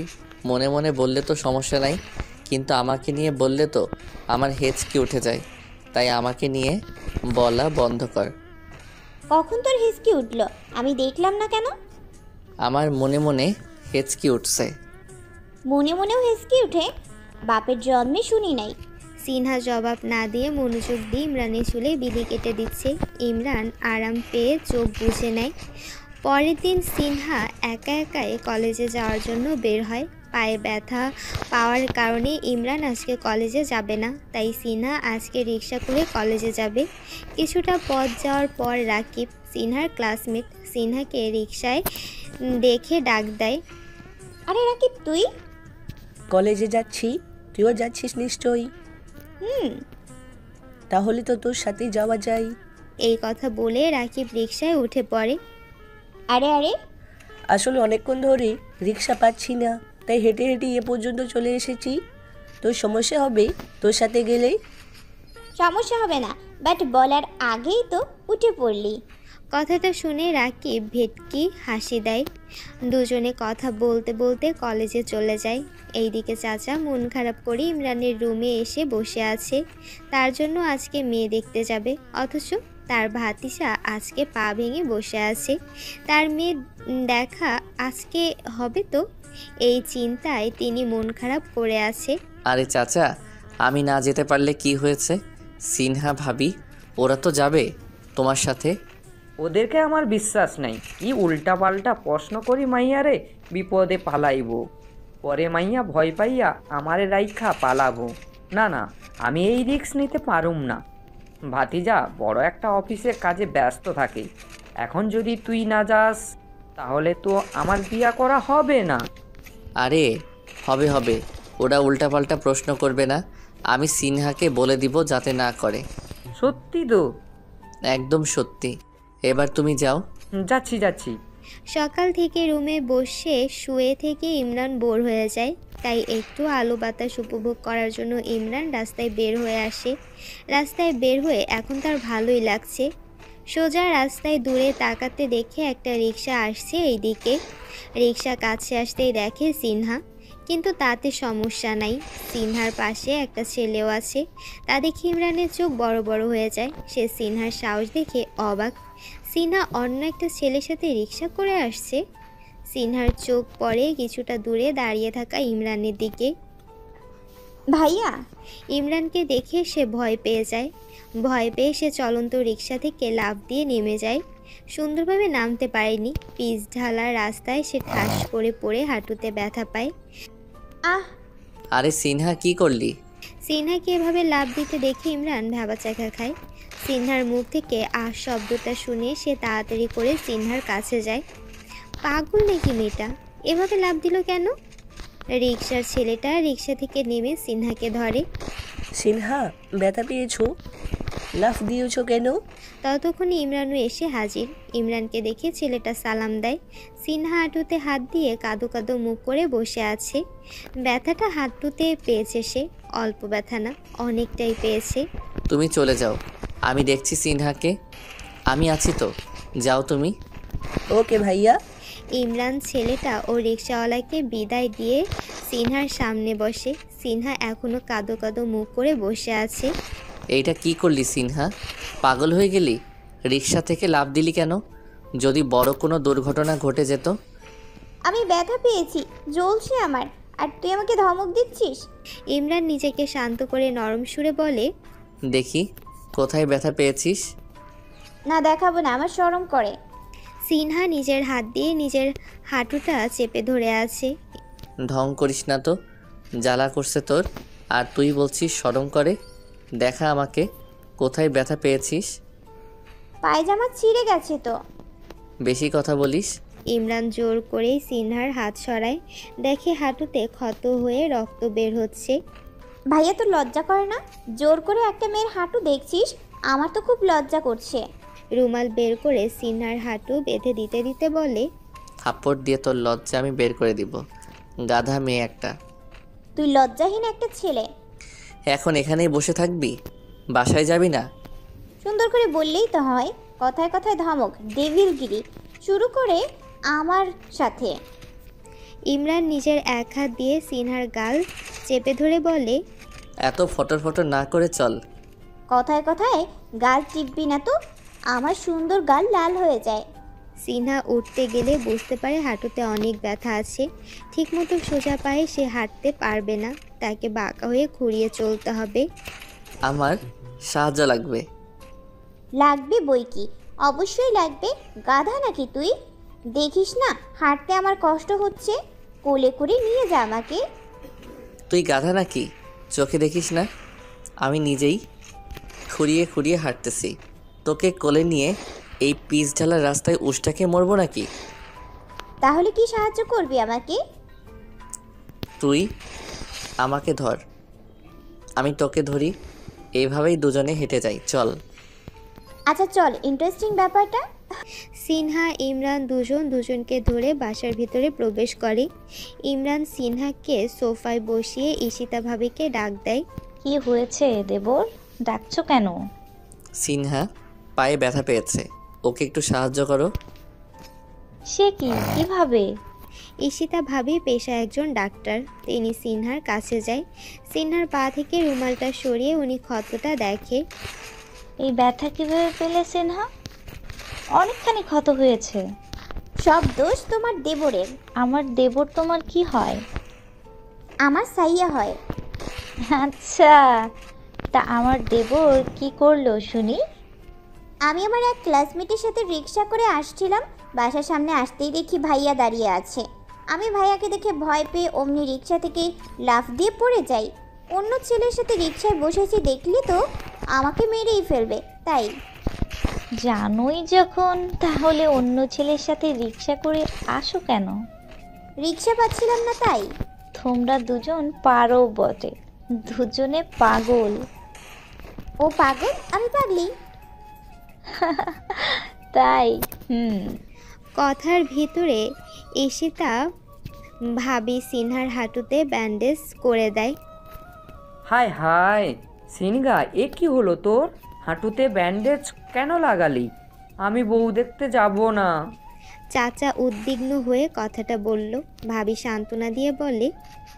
মনে মনে বললে তো সমস্যা নাই, কিন্তু আমাকে নিয়ে বললে তো আমার হেঁচকি উঠে যায়, তাই আমাকে নিয়ে বলা বন্ধ কর। কখন তোর হিসকি উঠলো আমি দেখলাম না কেন? আমার মনে মনে হেঁচকি উঠছে। মনে মনেও হিসকি উঠে? বাপের জন্মে শুনি নাই। সিনহা জবাব না দিয়ে মনোযোগ দিয়ে ইমরানের চুলে বিলি কেটে দিচ্ছে। ইমরান আরাম পেয়ে চোখ বুজে নেয়। পরের দিন সিনহা একা একাই কলেজে যাওয়ার জন্য বের হয়। পায়ে ব্যথা পাওয়ার কারণে ইমরান আজকে কলেজে যাবে না, তাই সিনহা আজকে রিক্সা করে কলেজে যাবে। কিছুটা পথ যাওয়ার পর রাকিব, সিনহার ক্লাসমেট, সিনহাকে রিক্সায় দেখে ডাক দেয়। আরে রাকিব, তুই? কলেজে যাচ্ছি, তুইও যাচ্ছিস নিশ্চয়ই। তাহলে তো তোর সাথে যাওয়া যায়। এই কথা বলে রাকিব রিক্সায় উঠে পড়ে। আরে আরে, আসলে অনেকক্ষণ ধরে রিক্সা পাচ্ছি না, তাই হেঁটে হেঁটে এ পর্যন্ত চলে এসেছি। তোর সমস্যা হবে তোর সাথে গেলে? সমস্যা হবে না, বাট বলার আগেই তো উঠে পড়লি। কথাটা শুনে রাকিব ভেটকি হাসি দেয়। দুজনে কথা বলতে বলতে কলেজে চলে যায়। এইদিকে চাচা মন খারাপ করে ইমরানের রুমে এসে বসে আছে। তার জন্য আজকে মেয়ে দেখতে যাবে, অথচ তার ভাতিজা আজকে পা ভেঙে বসে আছে। তার মেয়ে দেখা আজকে হবে তো, এই চিন্তায় তিনি মন খারাপ করে আছে। আরে চাচা, আমি না যেতে পারলে কি হয়েছে? সিনহা ভাবি ওরা তো যাবে তোমার সাথে। ওদেরকে আমার বিশ্বাস নাই, কি উল্টাপাল্টা প্রশ্ন করি মাইয়ারে, বিপদে পালাইব, পরে মাইয়া ভয় পাইয়া আমারে রাইখা পালাবো। না না, আমি এই রিস্ক নিতে পারুম না। ভাতিজা বড় একটা অফিসে কাজে ব্যস্ত থাকে, এখন যদি তুই না যাস তাহলে তো আমার বিয়া করা হবে না। আরে হবে হবে, ওরা উল্টাপাল্টা প্রশ্ন করবে না, আমি সিনহাকে বলে দিব যাতে না করে। সত্যি তো? একদম সত্যি। এবার তুমি যাও। যাচ্ছি যাচ্ছি। সকাল থেকে রুমে বসে শুয়ে থেকে ইমরান বোর হয়ে যায়, তাই একটু আলো বাতাস উপভোগ করার জন্য ইমরান রাস্তায় বের হয়ে আসে। রাস্তায় বের হয়ে এখন তার ভালোই লাগছে। সোজা রাস্তায় দূরে তাকাতে দেখে একটা রিক্সা আসছে এই দিকে। রিক্সা কাছে আসতেই দেখে সিনহা, কিন্তু তাতে সমস্যা নাই, সিনহার পাশে একটা ছেলেও আছে। তা দেখে ইমরানের চোখ বড় বড় হয়ে যায়। সে সিনহার সাহস দেখে অবাক। সিনহা অন্য একটা ছেলের সাথে রিক্সা করে আসছে। সিনহার চোখ পড়ে কিছুটা দূরে দাঁড়িয়ে থাকা ইমরানের দিকে। ভাইয়া। ইমরানকে দেখে সে ভয় পেয়ে যায়। ভয় পেয়ে সে চলন্ত রিক্সা থেকে লাফ দিয়ে নেমে যায়। সুন্দরভাবে নামতে পারেনি, পিচ ঢালা রাস্তায় সে ঠাস করে পড়ে হাঁটুতে ব্যথা পায়। আহ! আরে সিনহা, কি করলি? সিনহাকে এভাবে লাফ দিতে দেখে ইমরান ভ্যাবাচাকা খায়। সিনহার মুখ থেকে আহ শব্দটা শুনে সে তাড়াতাড়ি করে সিনহার কাছে যায়। পাগল নাকি মেয়েটা, এভাবে লাফ দিল কেন? রিক্সার ছেলেটা রিক্সা থেকে নেমে সিনহাকে ধরে। সিনহা, ব্যথা পেয়েছো? লাফ দিয়েছো কেন? ততক্ষণে ইমরানও এসে হাজির। ইমরানকে দেখে ছেলেটা সালাম দেয়। সিনহা হাঁটুতে হাত দিয়ে কাঁদো কাঁদো মুখ করে বসে আছে। ব্যথাটা হাঁটুতে পেয়েছে সে, অল্প ব্যথা না, অনেকটাই পেয়েছে। তুমি চলে যাও, আমি দেখছি সিনহাকে। আমি আছি তো, যাও তুমি। ওকে ভাইয়া। ইমরান ছেলেটা ও রিক্সাওয়ালাকে বিদায় দিয়ে সিনহার সামনে বসে। সিনহা এখনও কাঁদো কাঁদো মুখ করে বসে আছে। এইটা কি করলি সিনহা? পাগল হয়ে গেলি? রিক্সা থেকে লাফ দিলি কেন? যদি বড় কোনো দুর্ঘটনা ঘটে যেত? আমি ব্যথা পেয়েছি, জ্বলছে আমার, আর তুই আমাকে ধমক দিচ্ছিস? ইমরান নিজেকে শান্ত করে নরম সুরে বলে, দেখি কোথায় ব্যথা পেয়েছিস। না, দেখাবো না, আমার শরম করে। সিনহা নিজের হাত দিয়ে নিজের হাঁটুটা চেপে ধরে আছে। ঢং করিস না তো, জ্বালা করছে তোর। আর তুই বলছিস শরম করে? দেখা আমাকে, কোথায় ব্যথা পেয়েছিস? পায়জামা ছিঁড়ে গেছে তো। বেশি কথা বলিস। ইমরান জোর করে সিনহার হাত সরায়, দেখে হাঁটুতে ক্ষত হয়ে রক্ত বের হচ্ছে। ভাইয়া তো লজ্জা করে না? জোর করে একটা মেয়ের হাঁটু দেখছিস? আমার তো খুব লজ্জা করছে। রুমাল বের করে সিনহার হাঁটু বেঁধে দিতে দিতে বলে, থাপ্পড় দিয়ে তোর লজ্জা আমি বের করে দিব, গাধা মেয়ে একটা। তুই লজ্জাহীন একটা ছেলে। এখন এখানেই বসে থাকবি? বাসায় যাবি না? সুন্দর করে বললেই তো হয়। কথায় কথায় ধমক, ডেভিলগিরি শুরু করে আমার সাথে। ইমরান নিজের এক হাত দিয়ে সিনহার গাল চেপে ধরে বলে, এত ফটর ফটর না করে চল। কথায় কথায় গাল টিপবি না তো, আমার সুন্দর গাল লাল হয়ে যায়। সিনহা উঠতে গেলে বুঝতে পারে হাঁটুতে অনেক ব্যথা আছে। ঠিকমতো সোজা পায়ে সে হাঁটতে পারবে না, তাকে বাঁকা হয়ে খুঁড়িয়ে চলতে হবে। আমার সাহায্য লাগবে। লাগবে বই কি, অবশ্যই লাগবে। গাধা নাকি তুই? দেখিস না হাঁটতে আমার কষ্ট হচ্ছে, কোলে করে নিয়ে যা আমাকে। তুই গাধা নাকি? চোখে দেখিস না আমি নিজেই খুঁড়িয়ে খুঁড়িয়ে হাঁটতেছি? তোকে কোলে নিয়ে এই পিচ ঢালার রাস্তায় উষ্টাকে মরবো নাকি? তাহলে কি সাহায্য করবি আমাকে? তুই আমাকে ধর, আমি তোকে ধরি, এইভাবেই দুজনে হেঁটে যাই, চল। আচ্ছা চল, ইন্টারেস্টিং ব্যাপারটা। সিনহা ইমরান দুজনকে ধরে বাসার ভিতরে প্রবেশ করে। ইমরান সিনহাকে সোফায় বসিয়ে ঈশিতা ভাবিকে ডাক দেয়। কি হয়েছে দেবর, ডাকছো কেন? সিনহা পায়ে ব্যথা পেয়েছে, ওকে একটু সাহায্য করো। সে কি, কিভাবে? ঈশিতা ভাবি পেশায় একজন ডাক্তার, তিনি সিনহার কাছে যায়। সিনহার পা থেকে রুমালটা সরিয়ে উনি ক্ষতটা দেখে। এই ব্যথা কিভাবে পেলে সিনহা? অনেকখানি ক্ষত হয়েছে। সব দোষ তোমার দেবরের। আমার দেবর তোমার কি হয়? আমার সাইয়া হয়। আচ্ছা, তা আমার দেবর কি করলো শুনি? আমি আমার এক ক্লাসমেটের সাথে রিক্সা করে আসছিলাম, বাসার সামনে আসতেই দেখি ভাইয়া দাঁড়িয়ে আছে। আমি ভাইয়াকে দেখে ভয় পেয়ে অমনি রিক্সা থেকে লাফ দিয়ে পড়ে যাই। অন্য ছেলের সাথে রিক্সায় বসেছি দেখলে তো আমাকে মেরেই ফেলবে, তাই। জানোই যখন, তাহলে অন্য ছেলের সাথে রিক্সা করে আসো কেন? রিক্সা পাচ্ছিলাম না তাই। তোমরা দুজন পারো বটে, দুজনে পাগল। ও পাগল, আমি পাগলি। তাই? কথার ভিতরে ঈশিতা ভাবি সিনহার হাঁটুতে ব্যান্ডেজ করে দেয়। হায় হায় সিনগা, এ কি হলো তোর? হাঁটুতে ব্যান্ডেজ কেন লাগালি? আমি বউ দেখতে যাব না। চাচা উদ্বিগ্ন হয়ে কথাটা বলল। ভাবি সান্ত্বনা দিয়ে বলে,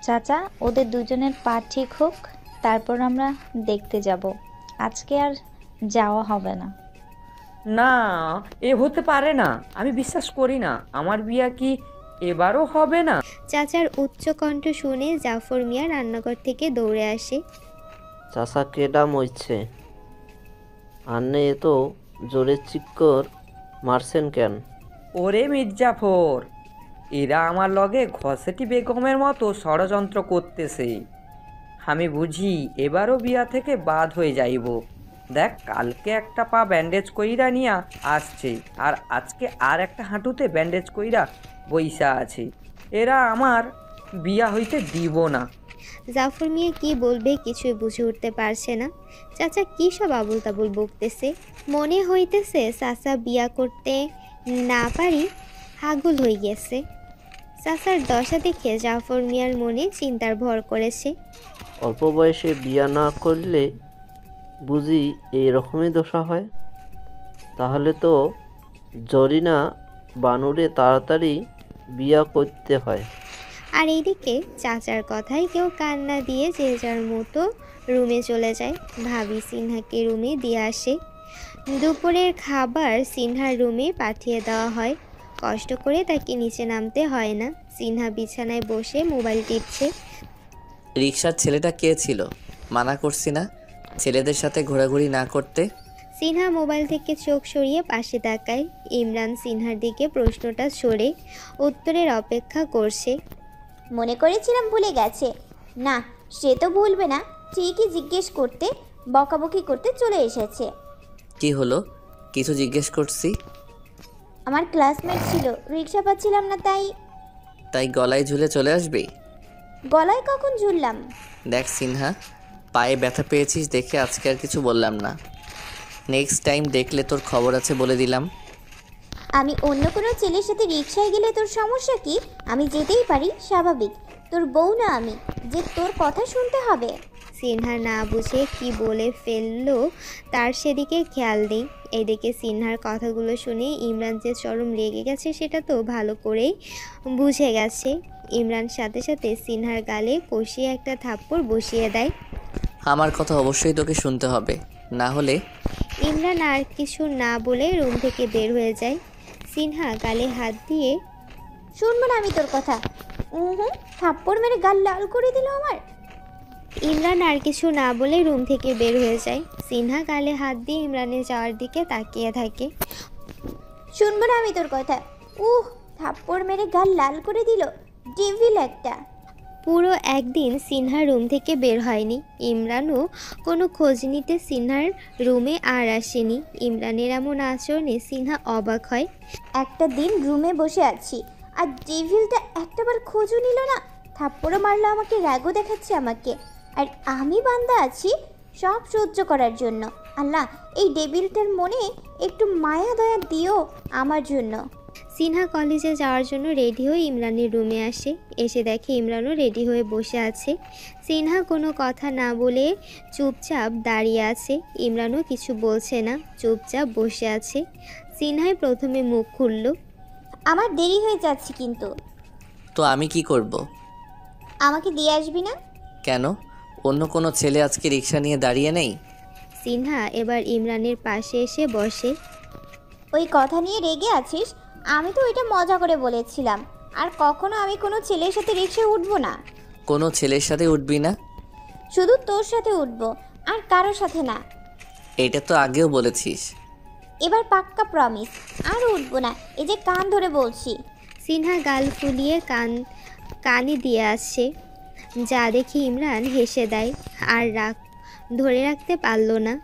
চাচা, ওদের দুজনের পা ঠিক হোক, তারপর আমরা দেখতে যাব। আজকে আর যাওয়া হবে না। না, এ হতে পারে না, আমি বিশ্বাস করি না। আমার বিয়া কি এবারও হবে না? চাচার উচ্চ কণ্ঠ শুনে জাফর মিয়া রান্নাঘর থেকে দৌড়ে আসে। চাষা কেডা মইছে? আন্নে এ তো জোরে চিক্কর মারছেন কেন? ওরে মির্জাফর, এরা আমার লগে ঘসেটি বেগমের মতো ষড়যন্ত্র করতেছে। আমি বুঝি এবারও বিয়া থেকে বাদ হয়ে যাইব। দেখ, কালকে একটা পা ব্যান্ডেজ কইরা নিয়া আসছে, আর আজকে আর একটা হাঁটুতে ব্যান্ডেজ কইরা বইসা আছে। এরা আমার বিয়া হইতে দিব না। জাফর মিয়া কি বলবে কিছুই বুঝে উঠতে পারছে না। চাচা কি সব আবুল তাবুল বকতেছে। মনে হইতেছে চাচা বিয়া করতে না পারি হাগুল হয়ে গেছে। চাচার দশা দেখে জাফর মিয়ার মনে চিন্তার ভর করেছে। অল্প বয়সে বিয়া না করলে বুঝি এইরকমই দশা হয়? তাহলে তো জরিনা বানুরে তাড়াতাড়ি বিয়া করতে হয়। আর এইদিকে চাচার কথায় কেউ কান্না দিয়ে যে যার মতো রুমে চলে যায়। ভাবি সিনহাকে রুমে দিয়ে আসে। দুপুরের খাবার সিনহার রুমে পাঠিয়ে দেওয়া হয়। কষ্ট করে তাকে নিচে নামতে হয় না। সিনহা বিছানায় বসে মোবাইল টিপছে। রিক্সার ছেলেটা কে ছিল? মানা করছি না ছেলেদের সাথে ঘোরাঘুরি না করতে। সিনহা মোবাইল থেকে চোখ সরিয়ে পাশে তাকায়। ইমরান সিনহার দিকে প্রশ্নটা সরে উত্তরের অপেক্ষা করছে। মনে করেছিলাম ভুলে গেছে। না, সে তো ভুলবে না। ঠিকই জিজ্ঞেস করতে বকাবকি করতে চলে এসেছে। কি হলো? কিছু জিজ্ঞেস করছি। আমার ক্লাসমেট ছিল, রিক্সা পাচ্ছিলাম না, তাই গলায় ঝুলে চলে আসবি? গলায় কখন ঝুললাম? দেখ সিনহা, পায়ে ব্যথা পেয়েছিস দেখে আজকে আর কিছু বললাম না। নেক্সট টাইম দেখলে তোর খবর আছে বলে দিলাম। আমি অন্য কোনো ছেলের সাথে রিক্সায় গেলে তোর সমস্যা কি? আমি যেতেই পারি, স্বাভাবিক। তোর বউ না আমি যে তোর কথা শুনতে হবে? সিনহা না বুঝে কি বলে ফেললো তার সেদিকে খেয়াল নেই। এদিকে সিনহার কথাগুলো শুনে ইমরান যে চরম রেগে গেছে সেটা তো ভালো করেই বুঝে গেছে। ইমরান সাথে সাথে সিনহার গালে কষিয়ে একটা থাপ্পড় বসিয়ে দেয়। আমার কথা অবশ্যই তোকে শুনতে হবে, না হলে। ইমরান আর কিছু না বলে রুম থেকে বের হয়ে যায়। সিনহা গালে হাত দিয়ে, শুনবো না আমি তোর কথা। থাপ্পড় মেরে গাল লাল করে দিল আমার। ইমরান আর কিছু না বলে রুম থেকে বের হয়ে যায়। সিনহা গালে হাত দিয়ে ইমরানের যাওয়ার দিকে তাকিয়ে থাকে। শুনবো না আমি তোর কথা। থাপ্পড় মেরে গাল লাল করে দিল, ডেভিল একটা। পুরো একদিন সিনহা রুম থেকে বের হয়নি। ইমরানও কোনো খোঁজ নিতে সিনহার রুমে আর আসেনি। ইমরানের এমন আচরণে সিনহা অবাক হয়। একটা দিন রুমে বসে আছি আর ডেভিলটা একটাবার খোঁজও নিল না। থাপ্পড়ও মারলো আমাকে, রাগও দেখাচ্ছে আমাকে। আর আমি বান্দা আছি সব সহ্য করার জন্য। আল্লাহ, এই ডেভিলটার মনে একটু মায়া দয়া দিও আমার জন্য। সিনহা কলেজে যাওয়ার জন্য রেডি হয়ে ইমরানের রুমে আসে। এসে দেখে ইমরানও রেডি হয়ে বসে আছে। সিনহা কোনো কথা না বলে চুপচাপ দাঁড়িয়ে আছে। ইমরানও কিছু বলছে না, চুপচাপ বসে আছে। সিনহাই প্রথমে মুখ খুলল। আমার দেরি হয়ে যাচ্ছে কিন্তু। তো আমি কি করব? আমাকে দিয়ে আসবি না? কেন? অন্য কোনো ছেলে আজকে রিক্সা নিয়ে দাঁড়িয়ে নেই? সিনহা এবার ইমরানের পাশে এসে বসে। ওই কথা নিয়ে রেগে আছিস? আমি তো ওইটা মজা করে বলেছিলাম। আর কখনো আমি কোনো ছেলের সাথে রিক্সায় উঠবো না। কোনো ছেলের সাথে উঠবি না? শুধু তোর সাথে উঠবো, আর কারোর সাথে না। এটা তো আগেও বলেছিস। এবার পাক্কা প্রমিস, আর উঠবো না। এই যে কান ধরে বলছি। সিনহা গাল ফুলিয়ে কানে দিয়ে আসছে, যা দেখি ইমরান হেসে দেয়। আর রাগ ধরে রাখতে পারল না।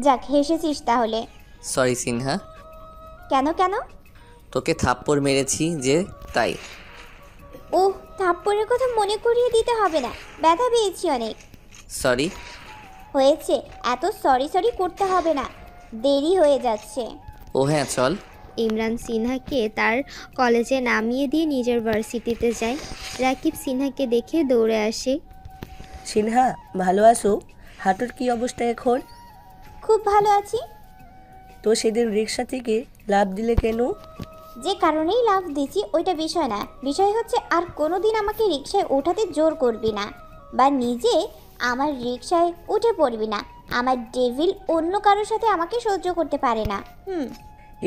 যাক, হেসেছিস তাহলে। সরি সিনহা। কেন? তোকে থাপ্পড় মেরেছি যে, তাই। থাপ্পড়ের কথা মনে করিয়ে দিতে হবে না, ব্যথা পেয়েছি অনেক। সরি। হয়েছে, এত সরি করতে হবে না, দেরি হয়ে যাচ্ছে। হ্যাঁ চল। ইমরান সিনহাকে তার কলেজে নামিয়ে দিয়ে নিজের ভার্সিটিতে যায়। রাকিব সিনহাকে দেখে দৌড়ে আসে। সিনহা, ভালো আছো? হাঁটুর কি অবস্থা এখন? খুব ভালো আছি। তো সেদিন রিক্সা থেকে লাফ দিলে কেন? যে কারণেই লাফ দিছি ওইটা বিষয় না। বিষয় হচ্ছে আর কোনোদিন আমাকে রিক্সায় ওঠাতে জোর করবি না, বা নিজে আমার রিক্সায় উঠে পড়বি না। আমার ডেভিল অন্য কারোর সাথে আমাকে সহ্য করতে পারে না।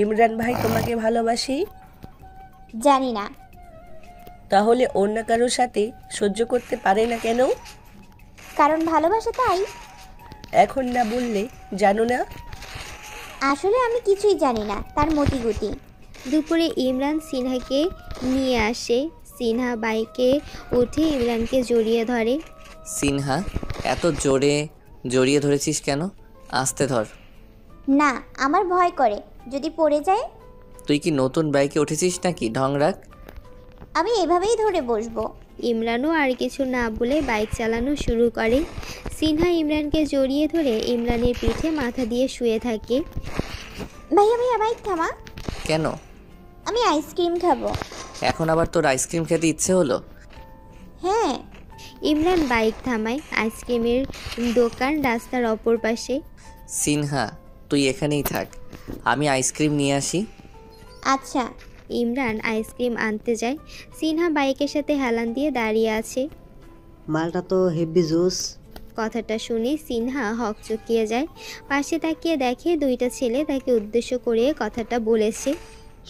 ইমরান ভাই তোমাকে ভালোবাসি? জানি না। তাহলে অন্য কারোর সাথে সহ্য করতে পারে না কেন? কারণ ভালোবাসা, তাই। এখন না বললে জানো না? আসলে আমি কিছুই জানি না তার মতিগতি। দুপুরে ইমরান সিনহাকে নিয়ে আসে। সিনহা বাইকে উঠে ইমরানকে জড়িয়ে ধরে। সিনহা, এত জোরে জড়িয়ে ধরেছিস কেন? আস্তে ধর। না, আমার ভয় করে যদি পড়ে যায়। তুই কি নতুন বাইকে উঠেছিস নাকি? ঢং রাখ। আমি এভাবেই ধরে বসবো। ইমরানও আর কিছু না বলে বাইক চালানো শুরু করে। সিনহা ইমরানকে জড়িয়ে ধরে ইমরানের পিঠে মাথা দিয়ে শুয়ে থাকে। ভাইয়া বাইক থামা। কেন? আমি আইসক্রিম খাবো। এখন আবার তোর আইসক্রিম খেতে ইচ্ছে হলো? হ্যাঁ। ইমরান বাইক থামায়। আইসক্রিমের দোকান রাস্তার অপর পাশে। সিনহা, তুই এখানেই থাক, আমি আইসক্রিম নিয়ে আসি। আচ্ছা। ইমরান আইসক্রিম আনতে যায়। সিনহা বাইকের সাথে হেলান দিয়ে দাঁড়িয়ে আছে। মালটা তো হেভি জুস। কথাটা শুনে সিনহা হকচকিয়ে যায়। পাশে তাকিয়ে দেখে দুইটা ছেলে তাকে উদ্দেশ্য করে কথাটা বলেছে।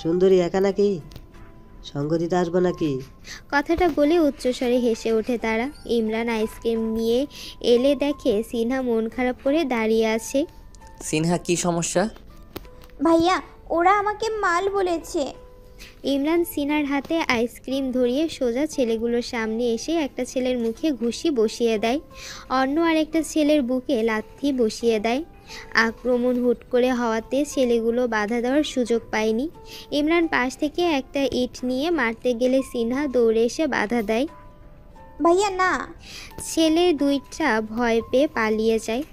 সুন্দরী একা নাকি? সঙ্গ দিতে আসবো নাকি? কথাটা বলে উচ্চস্বরে হেসে ওঠে তারা। ইমরান আইসক্রিম নিয়ে এলে দেখে সিনহা মন খারাপ করে দাঁড়িয়ে আছে। সিনহা কি সমস্যা? ভাইয়া ওরা আমাকে মাল বলেছে। ইমরান সিনহার হাতে আইসক্রিম ধরিয়ে সোজা ছেলেগুলোর সামনে এসে একটা ছেলের মুখে ঘুষি বসিয়ে দেয়, অন্য আরেকটা ছেলের বুকে লাথি বসিয়ে দেয়। আক্রমণ হুট করে হওয়াতে ছেলেগুলো বাধা দেওয়ার সুযোগ পায়নি। ইমরান পাশ থেকে একটা ইট নিয়ে মারতে গেলে সিনহা দৌড়ে এসে বাধা দেয়। ভাইয়া না। ছেলে দুইটা ভয় পেয়ে পালিয়ে যায়।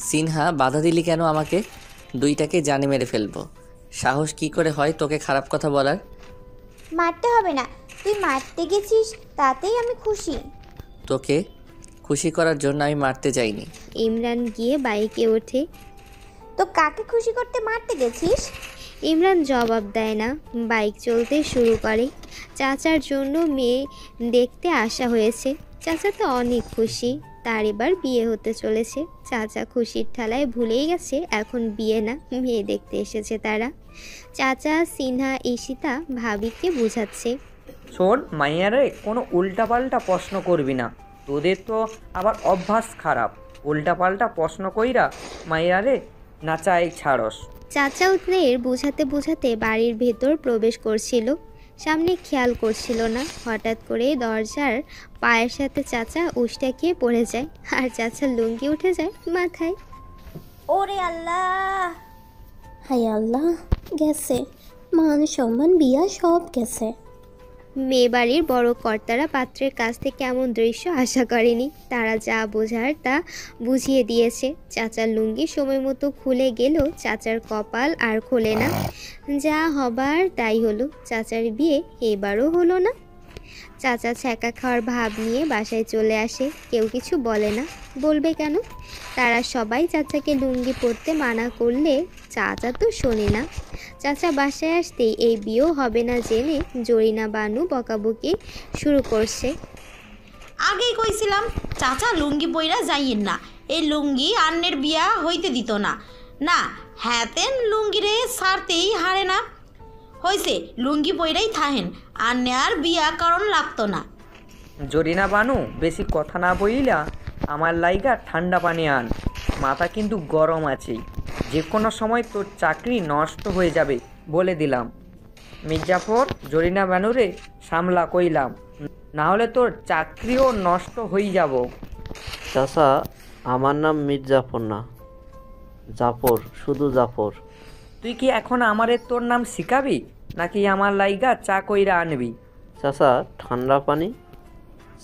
সিনহা বাধা দিলি কেন আমাকে? দুইটাকে জানে মেরে ফেলবো। সাহস কি করে হয় তোকে খারাপ কথা বলার? মারতে হবে না, তুই মারতে গেছিস তাতেই আমি খুশি। তোকে খুশি করার জন্য আমি মারতে যাইনি। ইমরান গিয়ে বাইকে ওঠে। তো কাকে খুশি করতে মারতে গেছিস? ইমরান জবাব দেয় না, বাইক চলতে শুরু করে। চাচার জন্য মেয়ে দেখতে আসা হয়েছে। চাচা তো অনেক খুশি, তার এবার বিয়ে হতে চলেছে। চাচা খুশির ঠালায় ভুলেই গেছে এখন বিয়ে না, মেয়ে দেখতে এসেছে তারা। চাচা সিনহা ঈশিতা ভাবিকে বোঝাচ্ছে। শোন মাইয়ারে, কোনো উল্টাপাল্টা প্রশ্ন করবি না। তোদের তো আবার অভ্যাস খারাপ, উল্টাপাল্টা প্রশ্ন কইরা মাইয়ারে নাচাই ছাড়স। চাচা ওদের বোঝাতে বোঝাতে বাড়ির ভেতর প্রবেশ করছিল, সামনে খেয়াল করছিল না। হঠাৎ করে দরজার পায়ের সাথে চাচা উষ্টা খেয়ে পড়ে যায়, আর চাচার লুঙ্গি উঠে যায় মাথায়। ওরে আল্লাহ! হায় আল্লাহ, গেছে মান সম্মান বিয়া সব গেছে। মেয়ে বাড়ির বড় কর্তারা পাত্রের কাছ থেকে এমন দৃশ্য আশা করেনি। তারা যা বোঝার তা বুঝিয়ে দিয়েছে। চাচার লুঙ্গি সময় মতো খুলে গেলেও চাচার কপাল আর খোলে না। যা হবার তাই হলো, চাচার বিয়ে এবারও হলো না। চাচা ছ্যাঁকা খাওয়ার ভাব নিয়ে বাসায় চলে আসে। কেউ কিছু বলে না, বলবে কেন? তারা সবাই চাচাকে লুঙ্গি পরতে মানা করলে চাচা তো শোনে না। চাচা বাসায় আসতেই এই বিয়েও হবে না জেনে জরিনা বানু বকাবকি শুরু করছে। আগেই কইছিলাম চাচা লুঙ্গি পইরা যাইয়েন না, এই লুঙ্গি আন্নের বিয়া হইতে দিত না। না হ্যাতেন লুঙ্গিরে সারতেই হারে না। হইছে লুঙ্গি পইরাই থাহেন, আন্নে আর বিয়া কারণ লাগতো না। জরিনা বানু, বেশি কথা না বইলা আমার লাইগা ঠান্ডা পানি আন। মাথা কিন্তু গরম আছে, যে কোনো সময় তোর চাকরি নষ্ট হয়ে যাবে বলে দিলাম। মির্জাফর, জরিনা বানুরে সামলা কইলাম, না হলে তোর চাকরিও নষ্ট হয়ে যাব। চাচা, আমার নাম মির্জাফর না, জাফর, শুধু জাফর। তুই কি এখন আমারে তোর নাম শিখাবি নাকি আমার লাইগা চা কইরা আনবি? চাচা, ঠান্ডা পানি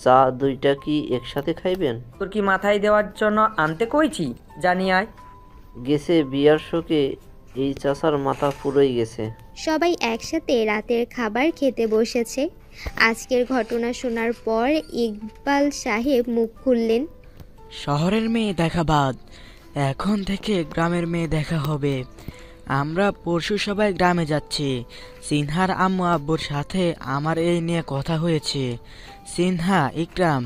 চা দুইটা কি একসাথে খাইবেন? তোর কি মাথায় দেওয়ার জন্য আনতে কইছি? জানি আয়। গেছে বিয়ার শোকে এই চাচার মাথা পুরোই গেছে। সবাই একসাথে রাতের খাবার খেতে বসেছে। আজকের ঘটনা শোনার পর ইকবাল সাহেব মুখ খুললেন। শহরের মেয়ে দেখা বাদ, এখন থেকে গ্রামের মেয়ে দেখা হবে। আমরা পরশু সবাই গ্রামে যাচ্ছি। সিনহার আম্মু আব্বুর সাথে আমার এই নিয়ে কথা হয়েছে। সিনহা, ইকরাম,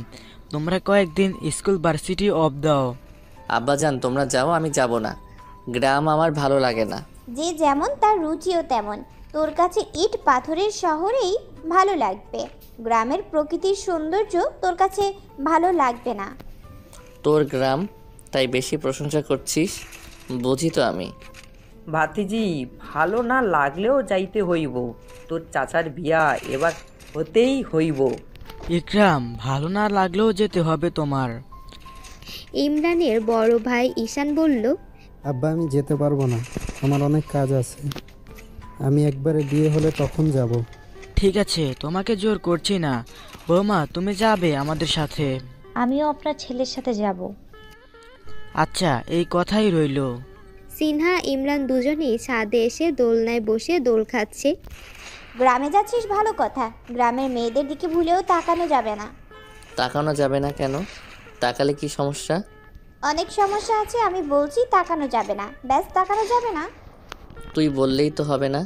তোমরা কয়েকদিন স্কুল ভার্সিটি অফ দাও। আব্বাজান তোমরা যাও, আমি যাব না। গ্রাম আমার ভালো লাগে না। যে যেমন তার রুচিও তেমন। তোর কাছে ইট পাথরের শহরেই ভালো লাগবে, গ্রামের প্রকৃতির সৌন্দর্য তোর কাছে ভালো লাগবে না। তোর গ্রাম তাই বেশি প্রশংসা করছিস, বুঝি তো আমি। ভাতিজি, ভালো না লাগলেও যাইতে হইব। তোর চাচার বিয়া এবার হতেই হইব। ইকরাম, ভালো না লাগলেও যেতে হবে তোমার। ইমরানের বড় ভাই ঈশান বলল, আব্বা আমি যেতে পারবো না, আমার অনেক কাজ আছে। আমি একবারে বিয়ে হলে তখন যাব। ঠিক আছে, তোমাকে জোর করছি না। বৌমা, তুমি যাবে আমাদের সাথে? আমিও আপনার ছেলের সাথে যাব। আচ্ছা, এই কথাই রইল। সিনহা ইমরান দুজনেই ছাদে এসে দোলনায় বসে দোল খাচ্ছে। গ্রামে যাচ্ছিস ভালো কথা, গ্রামের মেয়েদের দিকে ভুলেও তাকানো যাবে না। তাকানো যাবে না কেন? তাকালে কি সমস্যা? অনেক সমস্যা আছে, আমি বলছি তাকানো যাবে না। ব্যাস তাকানো যাবে না। তুই বললেই তো হবে না।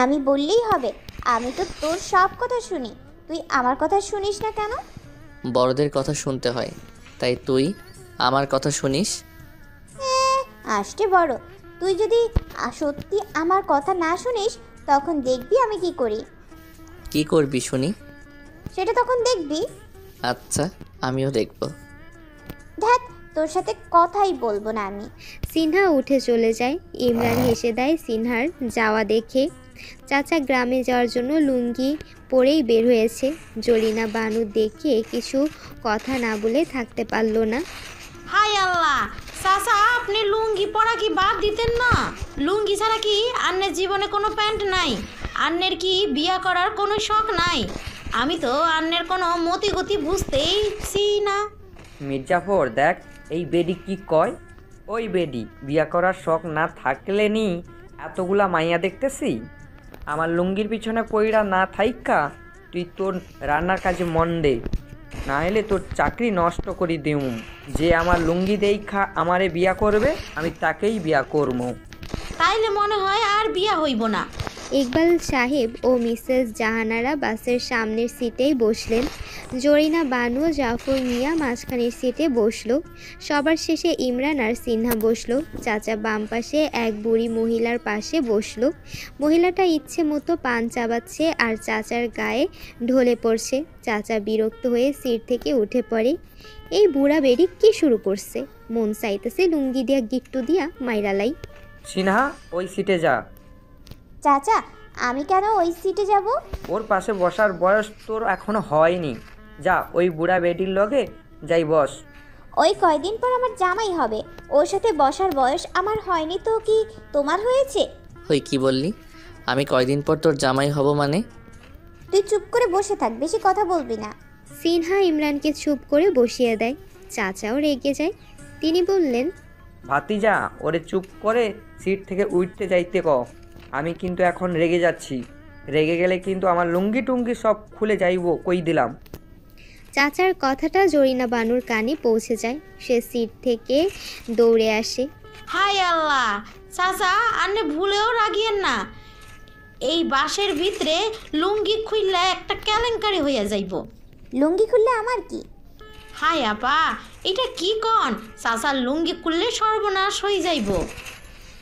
আমি বললেই হবে? আমি তো তোর সব কথা শুনি, তুই আমার কথা শুনিস না কেন? বড়দের কথা শুনতে হয়, তাই তুই আমার কথা শুনিস? আসতে বড়, তুই যদি সত্যি আমার কথা না শুনিস তখন দেখবি আমি কি করি। কি করবি শুনি? সেটা তখন দেখবি। আচ্ছা, আমিও দেখব। ধ্যাত, তোর সাথে কথাই বলবো না আমি। সিনহা উঠে চলে যায়। ইমরান হেসে দেয় সিনহার যাওয়া দেখে। চাচা গ্রামে যাওয়ার জন্য লুঙ্গি পরেই বের হয়েছে। জরিনা বানু দেখে কিছু কথা না বলে থাকতে পারল না। হায় আল্লাহ, চাচা আপনি লুঙ্গি পরা কি বাদ দিতেন না? লুঙ্গি ছাড়া কি আন্নের জীবনে কোনো প্যান্ট নাই? আন্নের কি বিয়া করার কোনো শখ নাই? আমি তো আন্নের কোনো মতিগতি বুঝতেইছি না। মির্জাফর দেখ এই বেডি কি কয়। ওই বেডি বিয়া করার শখ না থাকলে নি এতগুলা মাইয়া দেখতেছি। আমার লুঙ্গির পিছনে পইরা না থাইকা তুই তোর রান্নার কাজে মন দে, না হলে তোর চাকরি নষ্ট করে দিউম। যে আমার লুঙ্গি দেইখা আমারে বিয়া করবে আমি তাকেই বিয়া করবো। তাইলে মনে হয় আর বিয়া হইব না। ইকবাল সাহেব ও মিসেস জাহানারা বাসের সামনের সিটেই বসলেন। জরিনা বানু ও জাফর মিয়া মাঝখানের সিটে বসলো। সবার শেষে ইমরান আর সিনহা বসলো। চাচা বাম পাশে এক বুড়ি মহিলার পাশে বসলো। মহিলাটা ইচ্ছে মতো পান চাবাচ্ছে আর চাচার গায়ে ঢলে পড়ছে। চাচা বিরক্ত হয়ে সিট থেকে উঠে পড়ে। এই বুড়া বেড়ি কি শুরু করছে? মন চাইতেছে লুঙ্গি দিয়া গিট্টু দিয়া মাইরালাই। সিনহা ওই সিটে যা। চাচা আমি কেন ওই সিটে যাব? ওর পাশে বসার বয়স তোর এখনো হয়নি। যা ওই বুড়া বেটির লগে যাই বস। ওই কয়দিন পর আমার জামাই হবে, ওর সাথে বসার বয়স আমার হয়নি তো কি তোমার হয়েছে? হই কি বললি? আমি কয়দিন পর তোর জামাই হব মানে? তুই চুপ করে বসে থাক, বেশি কথা বলবি না। সিনহা ইমরানকে চুপ করে বসিয়ে দেয়। চাচাও রেগে যায়। তিনি বললেন, ভাতিজা ওরে চুপ করে সিট থেকে উঠতে যাইতে ক। আমি কিন্তু এখন রেগে যাচ্ছি। রেগে গেলে কিন্তু আমার লুঙ্গি টুঙ্গি সব খুলে যাইব কই দিলাম। চাচার কথাটা জরিনা বানুর কানে পৌঁছে যায়। সে সিট থেকে দৌড়ে আসে। হায় আল্লাহ, চাচা আন্নে ভুলেও রাগিয়েন না। এই বাসের ভিতরে লুঙ্গি খুললে একটা কেলেঙ্কারি হইয়া যাইব। লুঙ্গি খুললে আমার কি? হায় আপা, এটা কি কন? চাচার লুঙ্গি খুললে সর্বনাশ হয়ে যাইব।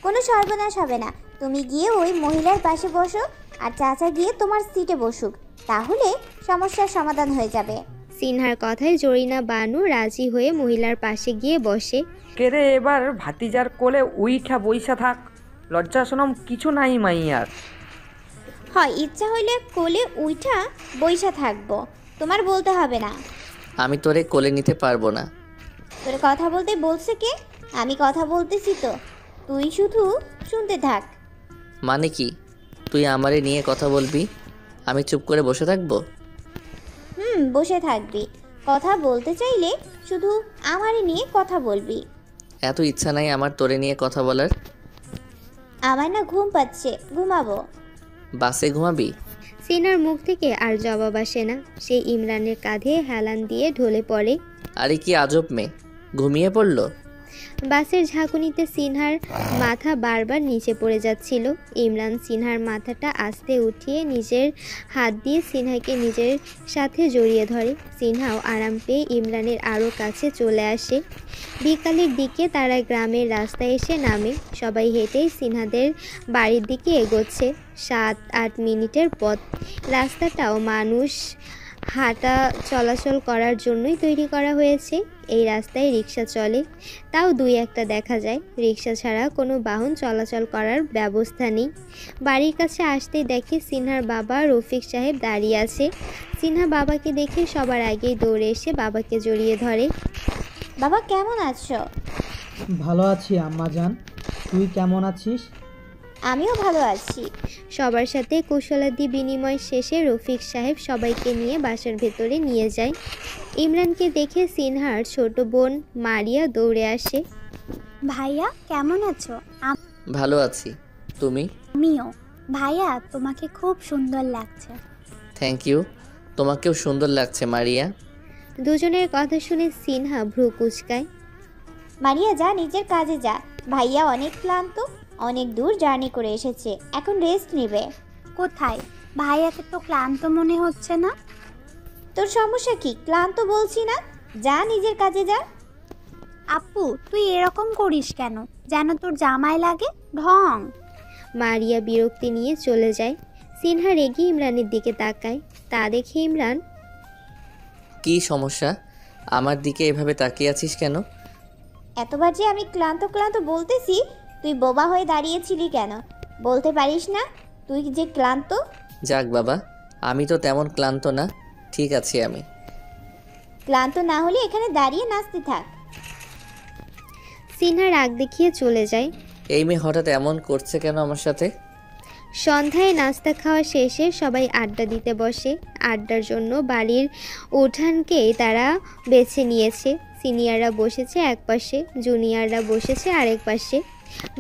কোনো সর্বনাশ হবে না। তুমি গিয়ে ওই মহিলার পাশে বসো আর চাচা গিয়ে তোমার সিটে বসুক, তাহলে সমস্যার সমাধান হয়ে যাবে। সিনহার কথায় জরিনা বানু রাজি হয়ে মহিলার পাশে গিয়ে বসে। কেরে এবার ভাতিজার কোলে উইঠা বইসা থাক, লজ্জা শরম কিছু নাই মাইয়ার। হয় ইচ্ছা হইলে কোলে উইঠা বইসা থাকবো, তোমার বলতে হবে না। আমি তোরে কোলে নিতে পারবো না। তোর কথা বলতে বলছে কে? আমি কথা বলতেছি তো, তুই শুধু শুনতে থাক। মানে কি? তুই আমারে নিয়ে কথা বলবি, আমি চুপ করে বসে থাকবো? বসে থাকবি। কথা বলতে চাইলে শুধু আমারই নিয়ে কথা বলবি। এত ইচ্ছা নাই আমার তোরে নিয়ে কথা বলার। আমার না ঘুম পাচ্ছে, ঘুমাবো। বাসে ঘুমাবি? সিনহার মুখ থেকে আর জবাব আসে না। সে ইমরানের কাঁধে হেলান দিয়ে ঢলে পড়ে। আরে কি আজব মেয়ে, ঘুমিয়ে পড়লো। বাসের ঝাঁকুনিতে সিনহার মাথা বারবার নিচে পড়ে যাচ্ছিল। ইমরান সিনহার মাথাটা আস্তে উঠিয়ে নিজের হাত দিয়ে সিনহাকে নিজের সাথে জড়িয়ে ধরে। সিনহাও আরাম পেয়ে ইমরানের আরও কাছে চলে আসে। বিকালের দিকে তারা গ্রামের রাস্তায় এসে নামে। সবাই হেঁটেই সিনহাদের বাড়ির দিকে এগোচ্ছে। 7-8 মিনিটের পথ। রাস্তাটাও মানুষ হাঁটা চলাচল করার জন্যই তৈরি করা হয়েছে। এই রাস্তায় রিক্সা চলে, তাও 2-1টা দেখা যায়। রিক্সা ছাড়া কোনো বাহন চলাচল করার ব্যবস্থা নেই। বাড়ির কাছে আসতেই দেখে সিনহার বাবা রফিক সাহেব দাঁড়িয়ে আছে। সিনহা বাবাকে দেখে সবার আগেই দৌড়ে এসে বাবাকে জড়িয়ে ধরে। বাবা কেমন আছো? ভালো আছি আম্মাজান, তুই কেমন আছিস? আমিও ভালো আছি। সবার সাথে কুশলাদি বিনিময় শেষে রফিক সাহেব সবাইকে নিয়ে বাসার ভেতরে নিয়ে যায়। ইমরানকে দেখে সিনহার ছোট বোন মারিয়া দৌড়ে আসে। ভাইয়া কেমন আছো? ভালো আছি, তুমি? আমিও। ভাইয়া তোমাকে খুব সুন্দর লাগছে। থ্যাংক ইউ, তোমাকেও সুন্দর লাগছে মারিয়া। দুজনের কথা শুনে সিনহা ভ্রু কুচকায়। মারিয়া যা, নিজের কাজে যা। ভাইয়া অনেক ক্লান্ত, অনেক দূর জার্নি করে এসেছে, এখন রেস্ট নেবে। কোথায়? ভাইয়াকে তো ক্লান্ত মনে হচ্ছে না। তোর সমস্যা কি? ক্লান্ত বলছি না, যা নিজের কাজে যা। আপু তুই এরকম করিস কেন? যেন তোর জামাই লাগে, ঢং। মারিয়া বিরক্তি নিয়ে চলে যায়। সিনহা রেগে ইমরানের দিকে তাকায়। তা দেখে ইমরান, কি সমস্যা? আমার দিকে এভাবে তাকিয়ে আছিস কেন? এতবার যে আমি ক্লান্ত ক্লান্ত বলতেছি, তুই বোবা হয়ে দাঁড়িয়েছিলি কেন? বলতে পারিস না তুই যে ক্লান্ত? যাক বাবা, আমি তো তেমন ক্লান্ত না, ঠিক আছি আমি। ক্লান্ত না হলে এখানে দাঁড়িয়ে নাচতে থাক। সিনহা রাগ দেখিয়ে চলে যায়। এই মেয়ে হঠাৎ এমন করছে কেন আমার সাথে? সন্ধ্যায় নাস্তা খাওয়া শেষে সবাই আড্ডা দিতে বসে। আড্ডার জন্য বাড়ির উঠানকেই তারা বেছে নিয়েছে। সিনিয়ররা বসেছে এক পাশে, জুনিয়ররা বসেছে আরেক পাশে।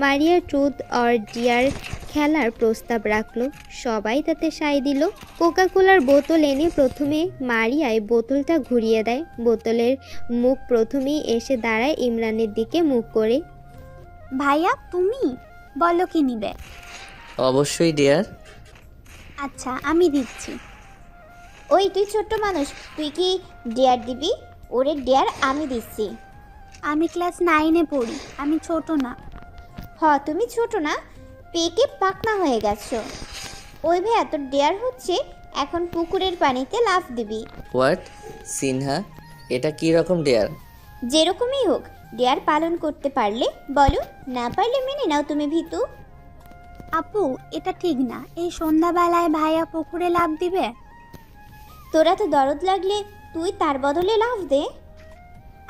মারিয়া ট্রুথ অর ডিয়ার খেলার প্রস্তাব রাখলো, সবাই তাতে সায় দিল। কোকাকোলার বোতল এনে প্রথমে মারিয়ায় বোতলটা ঘুরিয়ে দেয়। বোতলের মুখ প্রথমেই এসে দাঁড়ায় ইমরানের দিকে মুখ করে। ভাইয়া তুমি বলো কি নিবে? অবশ্যই ডিয়ার। আচ্ছা আমি দিচ্ছি। ওই তুই ছোট্ট মানুষ, তুই কি ডেয়ার দিবি? ওরে ডেয়ার আমি দিচ্ছি। আমি ক্লাস 9-এ পড়ি, আমি ছোট না। তুমি ছোট না, পেকে পাকনা হয়ে গেছো। ওই ভাইয়া তোর ডেয়ার হচ্ছে এখন পুকুরের পানিতে লাফ দিবি। হোয়াট? সিনহা, এটা কি রকম ডেয়ার? যেরকমই হোক ডেয়ার পালন করতে পারলে বলো, না পারলে মেনে নাও তুমি ভীতু। আপু এটা ঠিক না, এই সন্ধ্যাবেলায় ভাইয়া পুকুরে লাফ দিবে? তোরা তো দরদ লাগলে তুই তার বদলে লাফ দে।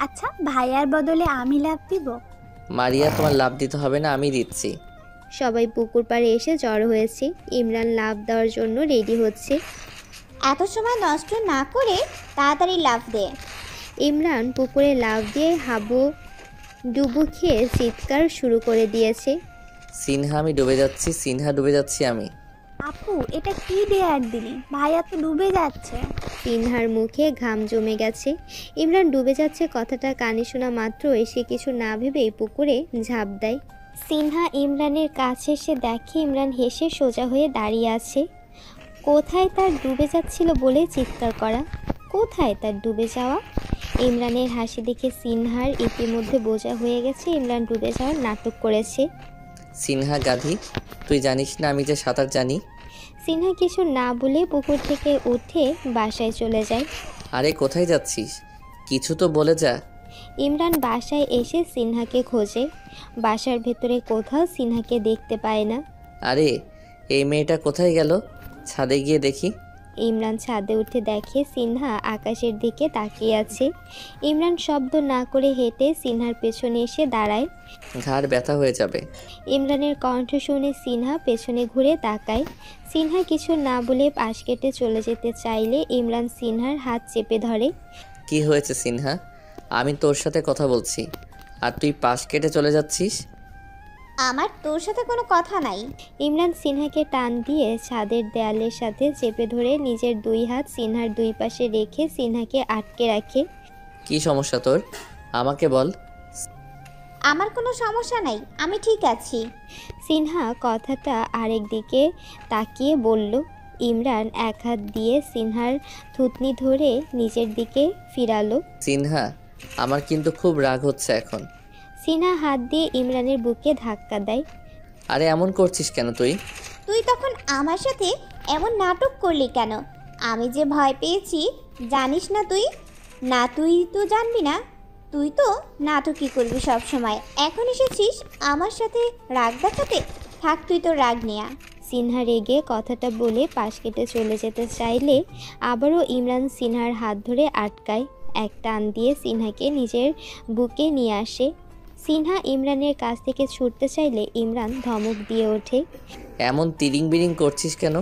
আচ্ছা ভাইয়ার বদলে আমি লাফ দিব? মারিয়া, তোমার লাভ দিতে হবে না, আমি দিচ্ছি। সবাই পুকুর পাড়ে এসে জড়ো হয়েছে। ইমরান লাফ দেওয়ার জন্য রেডি হচ্ছে। এত সময় নষ্ট না করে তাড়াতাড়ি লাফ দে। ইমরান পুকুরে লাফ দিয়ে হাবু ডুবু খেয়ে চিৎকার শুরু করে দিয়েছে। সিনহা, আমি ডুবে যাচ্ছি, সিনহা ডুবে যাচ্ছি আমি। আপু এটা কি ডেয়ার দিলি? ভাইয়া তো ডুবে যাচ্ছে। সিনহার মুখে ঘাম জমে গেছে। ইমরান ডুবে যাচ্ছে কথাটা কানে শোনা মাত্র এসে কিছু না ভেবেই পুকুরে ঝাঁপ দেয়। সিনহা ইমরানের কাছে এসে দেখে ইমরান হেসে সোজা হয়ে দাঁড়িয়ে আছে। কোথায় তার ডুবে যাচ্ছিল বলে চিৎকার করা, কোথায় তার ডুবে যাওয়া? ইমরানের হাসি দেখে সিনহার ইতিমধ্যে বোঝা হয়ে গেছে ইমরান ডুবে যাওয়ার নাটক করেছে। সিনহা গাধি, তুই জানিস না আমি যে সাঁতার জানি? সিনহা কিছু না বলে পুকুর থেকে উঠে বাসায় চলে যায়। আরে কোথায় যাচ্ছিস? কিছু তো বলে যা। ইমরান বাসায় এসে সিনহাকে খোঁজে। বাসার ভেতরে কোথাও সিনহাকে দেখতে পায় না। আরে এই মেয়েটা কোথায় গেল? ছাদে গিয়ে দেখি। ইমরান ছাদে উঠে দেখে সিনহা আকাশের দিকে তাকিয়ে আছে। ইমরান শব্দ না করে হেঁটে সিনহার পেছনে এসে দাঁড়ায়। ঘাড় ব্যথা হয়ে যাবে। ইমরানের কণ্ঠ শুনে সিনহা পেছনে ঘুরে তাকায়। সিনহা কিছু না বলে পাশ কেটে চলে যেতে চাইলে ইমরান সিনহার হাত চেপে ধরে। কি হয়েছে সিনহা? আমি তোর সাথে কথা বলছি আর তুই পাশ কেটে চলে যাচ্ছিস। আমার তোর সাথে কোনো কথা নাই। ইমরান সিনহাকে টান দিয়ে ছাদের দেয়ালের সাথে চেপে ধরে নিজের দুই হাত সিনহার দুই পাশে রেখে সিনহাকে আটকে রাখে। কি সমস্যা তোর? আমাকে বল। আমার কোনো সমস্যা নাই, আমি ঠিক আছি। সিনহা কথাটা আরেক দিকে তাকিয়ে বলল। ইমরান এক হাত দিয়ে সিনহার থুতনি ধরে নিজের দিকে ফিরালো। সিনহা, আমার কিন্তু খুব রাগ হচ্ছে এখন। সিনহা হাত দিয়ে ইমরানের বুকে ধাক্কা দেয়। আরে এমন করছিস কেন তুই? তুই তখন আমার সাথে এমন নাটক করলি কেন? আমি যে ভয় পেয়েছি জানিস না তুই? না তুই তো জানবি না, তুই তো নাটকই করবি সব সময়। এখন এসেছিস আমার সাথে রাগ দেখাতে? থাক তুই তো রাগ নিয়া। সিনহা রেগে কথাটা বলে পাশ কেটে চলে যেতে চাইলে আবারও ইমরান সিনহার হাত ধরে আটকায়। এক টান দিয়ে সিনহাকে নিজের বুকে নিয়ে আসে। সিনহা ইমরানের কাছ থেকে ছুটতে চাইলে ইমরান ধমক দিয়ে ওঠে। এমন তিরিং বিরিং করছিস কেন?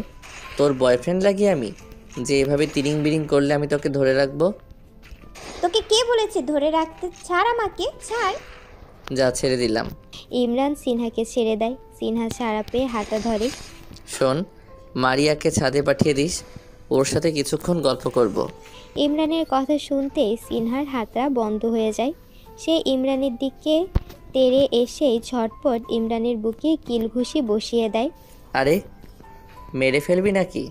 তোর বয়ফ্রেন্ড লাগি আমি যে এভাবে তিরিং বিরিং করলে আমি তোকে ধরে রাখবো? তোকে কে বলেছে ধরে রাখতে? ছাড় আমাকে, ছাড়। যা, ছেড়ে দিলাম। ইমরান সিনহাকে ছেড়ে দেয়। সিনহা ছাড়া পেয়ে হাঁটা ধরে। শোন, মারিয়াকে ছাদে পাঠিয়ে দিস, ওর সাথে কিছুক্ষণ গল্প করব। ইমরানের কথা শুনতেই সিনহার হাতটা বন্ধ হয়ে যায়। সে ইমরানের দিকে তেড়ে এসেই ঝটপট ইমরানের বুকে কিল ঘুষি বসিয়ে দেয়। আরে মেরে ফেলবি নাকি?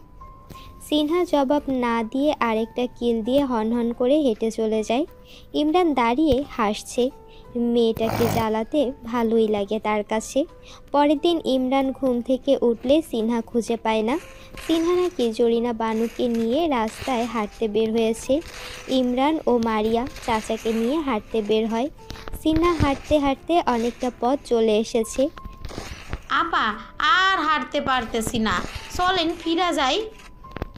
সিনহা জবাব না দিয়ে আরেকটা কিল দিয়ে হনহন করে হেঁটে চলে যায়। ইমরান দাঁড়িয়ে হাসছে। মেয়েটাকে জ্বালাতে ভালোই লাগে তার কাছে। পরের দিন ইমরান ঘুম থেকে উঠলে সিনহা খুঁজে পায় না। সিনহা নাকি জরিনা বানুকে নিয়ে রাস্তায় হাঁটতে বের হয়েছে। ইমরান ও মারিয়া চাচাকে নিয়ে হাঁটতে বের হয়। সিনহা হাঁটতে হাঁটতে অনেকটা পথ চলে এসেছে। আপা আর হাঁটতে পারতেছি না, চলেন ফিরা যাই।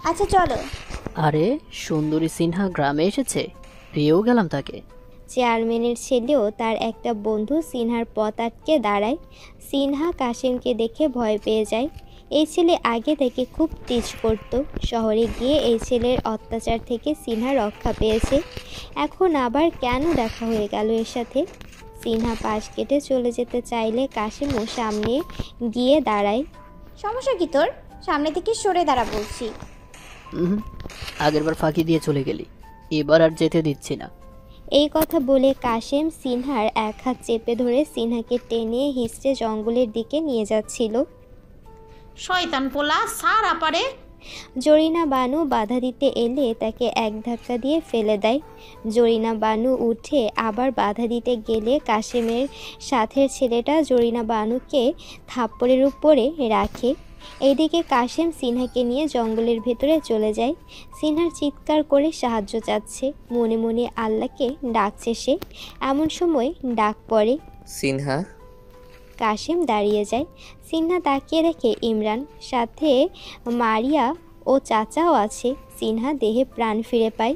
আচ্ছা চলো। আরে সুন্দরী সিনহা গ্রামে এসেছে, পেয়েও গেলাম তাকে। চেয়ারম্যানের ছেলেও তার একটা বন্ধু সিনহার পথ আটকে দাঁড়ায়। সিনহা কাশেমকে দেখে ভয় পেয়ে যায়। এই ছেলে আগে থেকে খুব টিচ করত। শহরে গিয়ে এই ছেলের অত্যাচার থেকে সিনহা রক্ষা পেয়েছে। এখন আবার কেন দেখা হয়ে গেল এর সাথে? সিনহা পাশ কেটে চলে যেতে চাইলে কাশেমও সামনে গিয়ে দাঁড়ায়। সমস্যা কি তোর? সামনে থেকে সরে দাঁড়া বলছি। আগেরবার ফাঁকি দিয়ে চলে গেলি, এবার আর যেতে দিচ্ছি না। এই কথা বলে কাশেম সিনহার এক হাত চেপে ধরে সিনহাকে টেনে হিঁচড়ে জঙ্গলের দিকে নিয়ে যাচ্ছিল। শয়তান পোলা, সার আপারে। জরিনা বানু বাধা দিতে এলে তাকে এক ধাক্কা দিয়ে ফেলে দেয়। জরিনা বানু উঠে আবার বাধা দিতে গেলে কাশেমের সাথের ছেলেটা জরিনা বানুকে থাপ্পড়ের উপরে রাখে। এইদিকে কাশেম সিনহাকে নিয়ে জঙ্গলের ভেতরে চলে যায়। সিনহার চিৎকার করে সাহায্য চাচ্ছে, মনে মনে আল্লাহকে ডাকছে সে। এমন সময় ডাক পড়ে, সিনহা। কাশেম দাঁড়িয়ে যায়। সিনহা তাকিয়ে দেখে ইমরান, সাথে মারিয়া ও চাচাও আছে। সিনহা দেহে প্রাণ ফিরে পায়।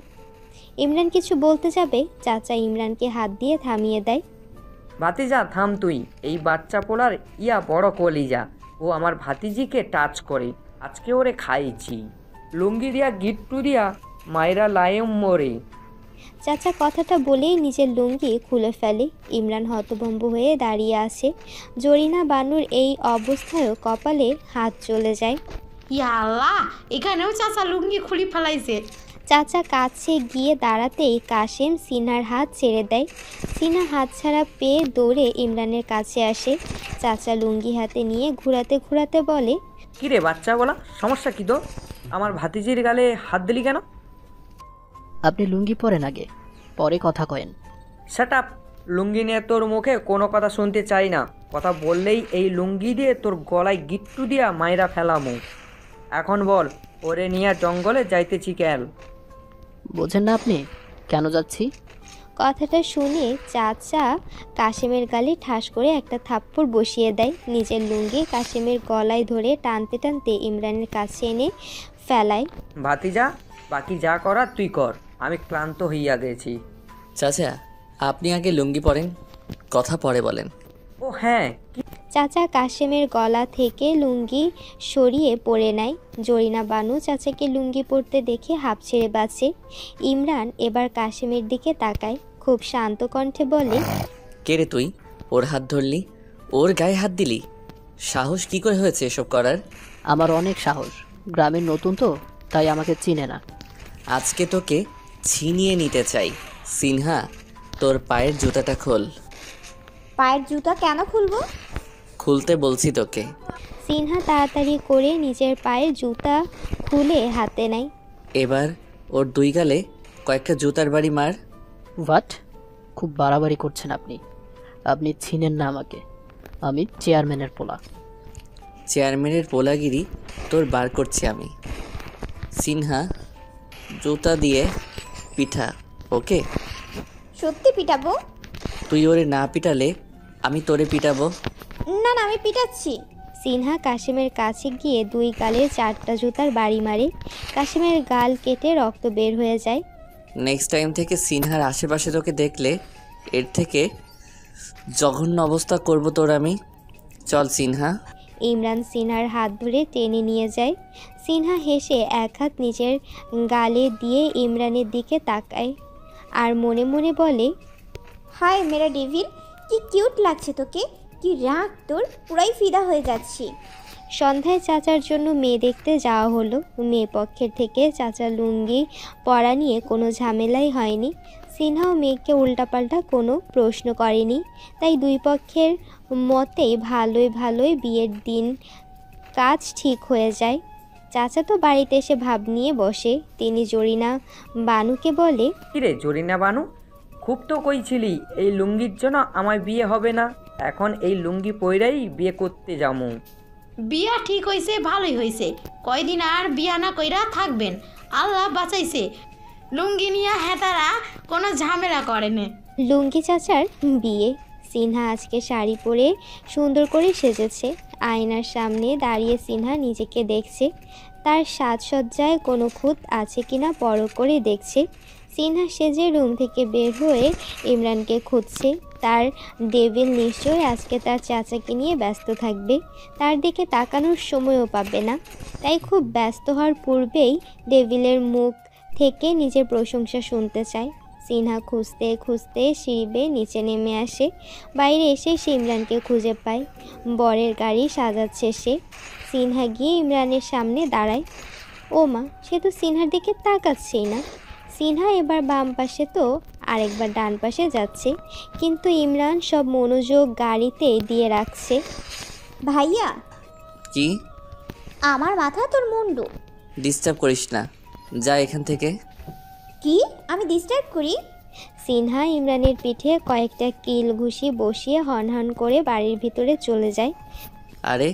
ইমরান কিছু বলতে যাবে, চাচা ইমরানকে হাত দিয়ে থামিয়ে দেয়। ভাতিজা থাম তুই, এই বাচ্চা পোলার বড় কলিজা, ও আমার ভাতিজিকে টাচ করে, আজকে ওরে খাইছি, লুঙ্গি দিয়া গিট্টু দিয়া মায়েরা লায়ম মরে। চাচা কথাটা বলেই নিজের লুঙ্গি খুলে ফেলে। ইমরান হতভম্ব হয়ে দাঁড়িয়ে আছে। জরিনা বানুর এই অবস্থায়ও কপালে হাত চলে যায়। ইয়া আল্লাহ, এখানেও চাচা লুঙ্গি খুলি ফেলাইছে। চাচা কাছে গিয়ে দাঁড়াতেই কাশেম সিনহার হাত ছেড়ে দেয়। সিনহা হাত ছাড়া পেয়ে দৌড়ে ইমরানের কাছে আসে। চাচা লুঙ্গি হাতে নিয়ে ঘোরাতে ঘোরাতে বলে, কিরে বাচ্চা বলা, সমস্যা কি তো? আমার ভাতিজির গালে হাত দিলি কেন? আপনি লুঙ্গি পরেন আগে, পরে কথা কয়েন। শাট আপ, লুঙ্গি নিয়ে তোর মুখে কোনো কথা শুনতে চাই না। কথা বললেই এই লুঙ্গি দিয়ে তোর গলায় গিট্টু দিয়া মাইরা ফেলামু। এখন বল, ওরে নিয়ে জঙ্গলে যাইতেছি কেন? বোঝেন না আপনি কেন যাচ্ছি? কথাটা শুনে চাচা কাশেমের গালে ঠাস করে একটা থাপ্পড় বসিয়ে দেয়। নিজের লুঙ্গি কাশেমের গলায় ধরে টানতে টানতে ইমরানের কাছে এনে ফেলায়। ভাতিজা, বাকি যা করার তুই কর, আমি ক্লান্ত হইয়া গেছি। চাচা আপনি আগে লুঙ্গি পরেন, কথা পরে বলেন। ও হ্যাঁ। চাচা কাশেমের গলা থেকে লুঙ্গি সরিয়ে পরে নেয়। জরিনা বানু চাচাকে লুঙ্গি পরতে দেখে হাঁপ ছেড়ে বাঁচে। ইমরান এবার কাশেমের দিকে তাকায়, খুব শান্ত কণ্ঠে বলে, কে রে তুই? ওর হাত ধরলি, ওর গায়ে হাত দিলি, সাহস কি করে হয়েছে এসব করার? আমার অনেক সাহস, গ্রামের নতুন তো তাই আমাকে চিনে না। আজকে তোকে ছিনিয়ে নিতে চাই। সিনহা, তোর পায়ের জুতাটা খোল। পায়ের জুতা কেন খুলবো? খুলতে বলছি তোকে। সিনহা তাড়াতাড়ি করে নিজের পায়ের জুতা খুলে হাতে নেয়। এবার ওর দুই গালে কয়েকটা জুতার বাড়ি মার। হোয়াট? খুব বাড়াবাড়ি করছেন আপনি। আপনি চিনেন না আমাকে, আমি চেয়ারম্যানের পোলা। চেয়ারম্যানের পোলাগিরি তোর বার করছি আমি। সিনহা, জুতা দিয়ে পিঠা, ওকে? সত্যি পিটাবো? তুই ওরে না পিটালে আমি তোরে পিটাবো। না না, আমি পিটাচ্ছি। সিনহা কাশেমের কাছে গিয়ে দুই গালে 4টা জুতার বাড়ি মারে। কাশেমের গাল কেটে রক্ত বের হয়ে যায়। নেক্সট টাইম থেকে সিনহার আশেপাশে তোকে দেখলে এর থেকে জঘন্য অবস্থা করব তোর আমি। চল সিনহা। ইমরান সিনহার হাত ধরে টেনে নিয়ে যায়। সিনহা হেসে এক হাত নিজের গালে দিয়ে ইমরানের দিকে তাকায় আর মনে মনে বলে, হায় মেরা ডেভিল, কি কিউট লাগছে তোকে, কি রাগ তোর, পুরাই ফিদা হয়ে যাচ্ছি। সন্ধ্যায় চাচার জন্য মেয়ে দেখতে যাওয়া হলো। মেয়ে পক্ষের থেকে চাচার লুঙ্গি পরা নিয়ে কোনো ঝামেলাই হয়নি। সিনহাও মেয়েকে উল্টাপাল্টা কোনো প্রশ্ন করেনি। তাই দুই পক্ষের মতেই ভালোই বিয়ের দিন কাজ ঠিক হয়ে যায়। চাচা তো বাড়িতে এসে ভাব নিয়ে বসে। তিনি জরিনা বানুকে বলে, কিরে জরিনা বানু, খুব তো কইছিলি এই লুঙ্গির জন্য আমার বিয়ে হবে না, এখন এই লুঙ্গি পইরাই বিয়ে করতে যামু। বিয়া ঠিক হয়েছে, ভালোই হয়েছে। কয়দিন আর বিয়া না কইরা থাকবেন, আল্লাহ বাঁচাইছে। লুঙ্গি নিয়ে হেতারা কোনো ঝামেলা করেনি। লুঙ্গি চাচার বিয়ে। সিনহা আজকে শাড়ি পরে সুন্দর করে সেজেছে। আয়নার সামনে দাঁড়িয়ে সিনহা নিজেকে দেখছে। তার সাজসজ্জায় কোনো খুঁত আছে কিনা পরখ করে দেখছে। সিনহা সেজে রুম থেকে বের হয়ে ইমরানকে খুঁজছে। তার ডেভিল নিশ্চয়ই আজকে তার চাচাকে নিয়ে ব্যস্ত থাকবে, তার দিকে তাকানোর সময়ও পাবে না। তাই খুব ব্যস্ত হওয়ার পূর্বেই ডেভিলের মুখ থেকে নিজের প্রশংসা শুনতে চায়। সিনহা খুঁজতে খুঁজতে সিঁড়ি বেয়ে নিচে নেমে আসে। বাইরে এসে সে ইমরানকে খুঁজে পায়। বরের গাড়ি সাজাচ্ছে সে। সিনহা গিয়ে ইমরানের সামনে দাঁড়ায়। ও মা, সে তো সিনহার দিকে তাকাচ্ছেই না। সিনহা এবার বাম পাশে তো আরেকবার ডান পাশে যাচ্ছে, কিন্তু ইমরান সব মনোযোগ গাড়িতে দিয়ে রাখছে। ভাইয়া, কি? আমার মাথা তোর মুন্ডু। ডিস্টার্ব করিস না, যা এখান থেকে। কি আমি ডিস্টার্ব করি? সিনহা ইমরানের পিঠে কয়েকটা কিল ঘুষি বসিয়ে হনহন করে বাড়ির ভিতরে চলে যায়। আরে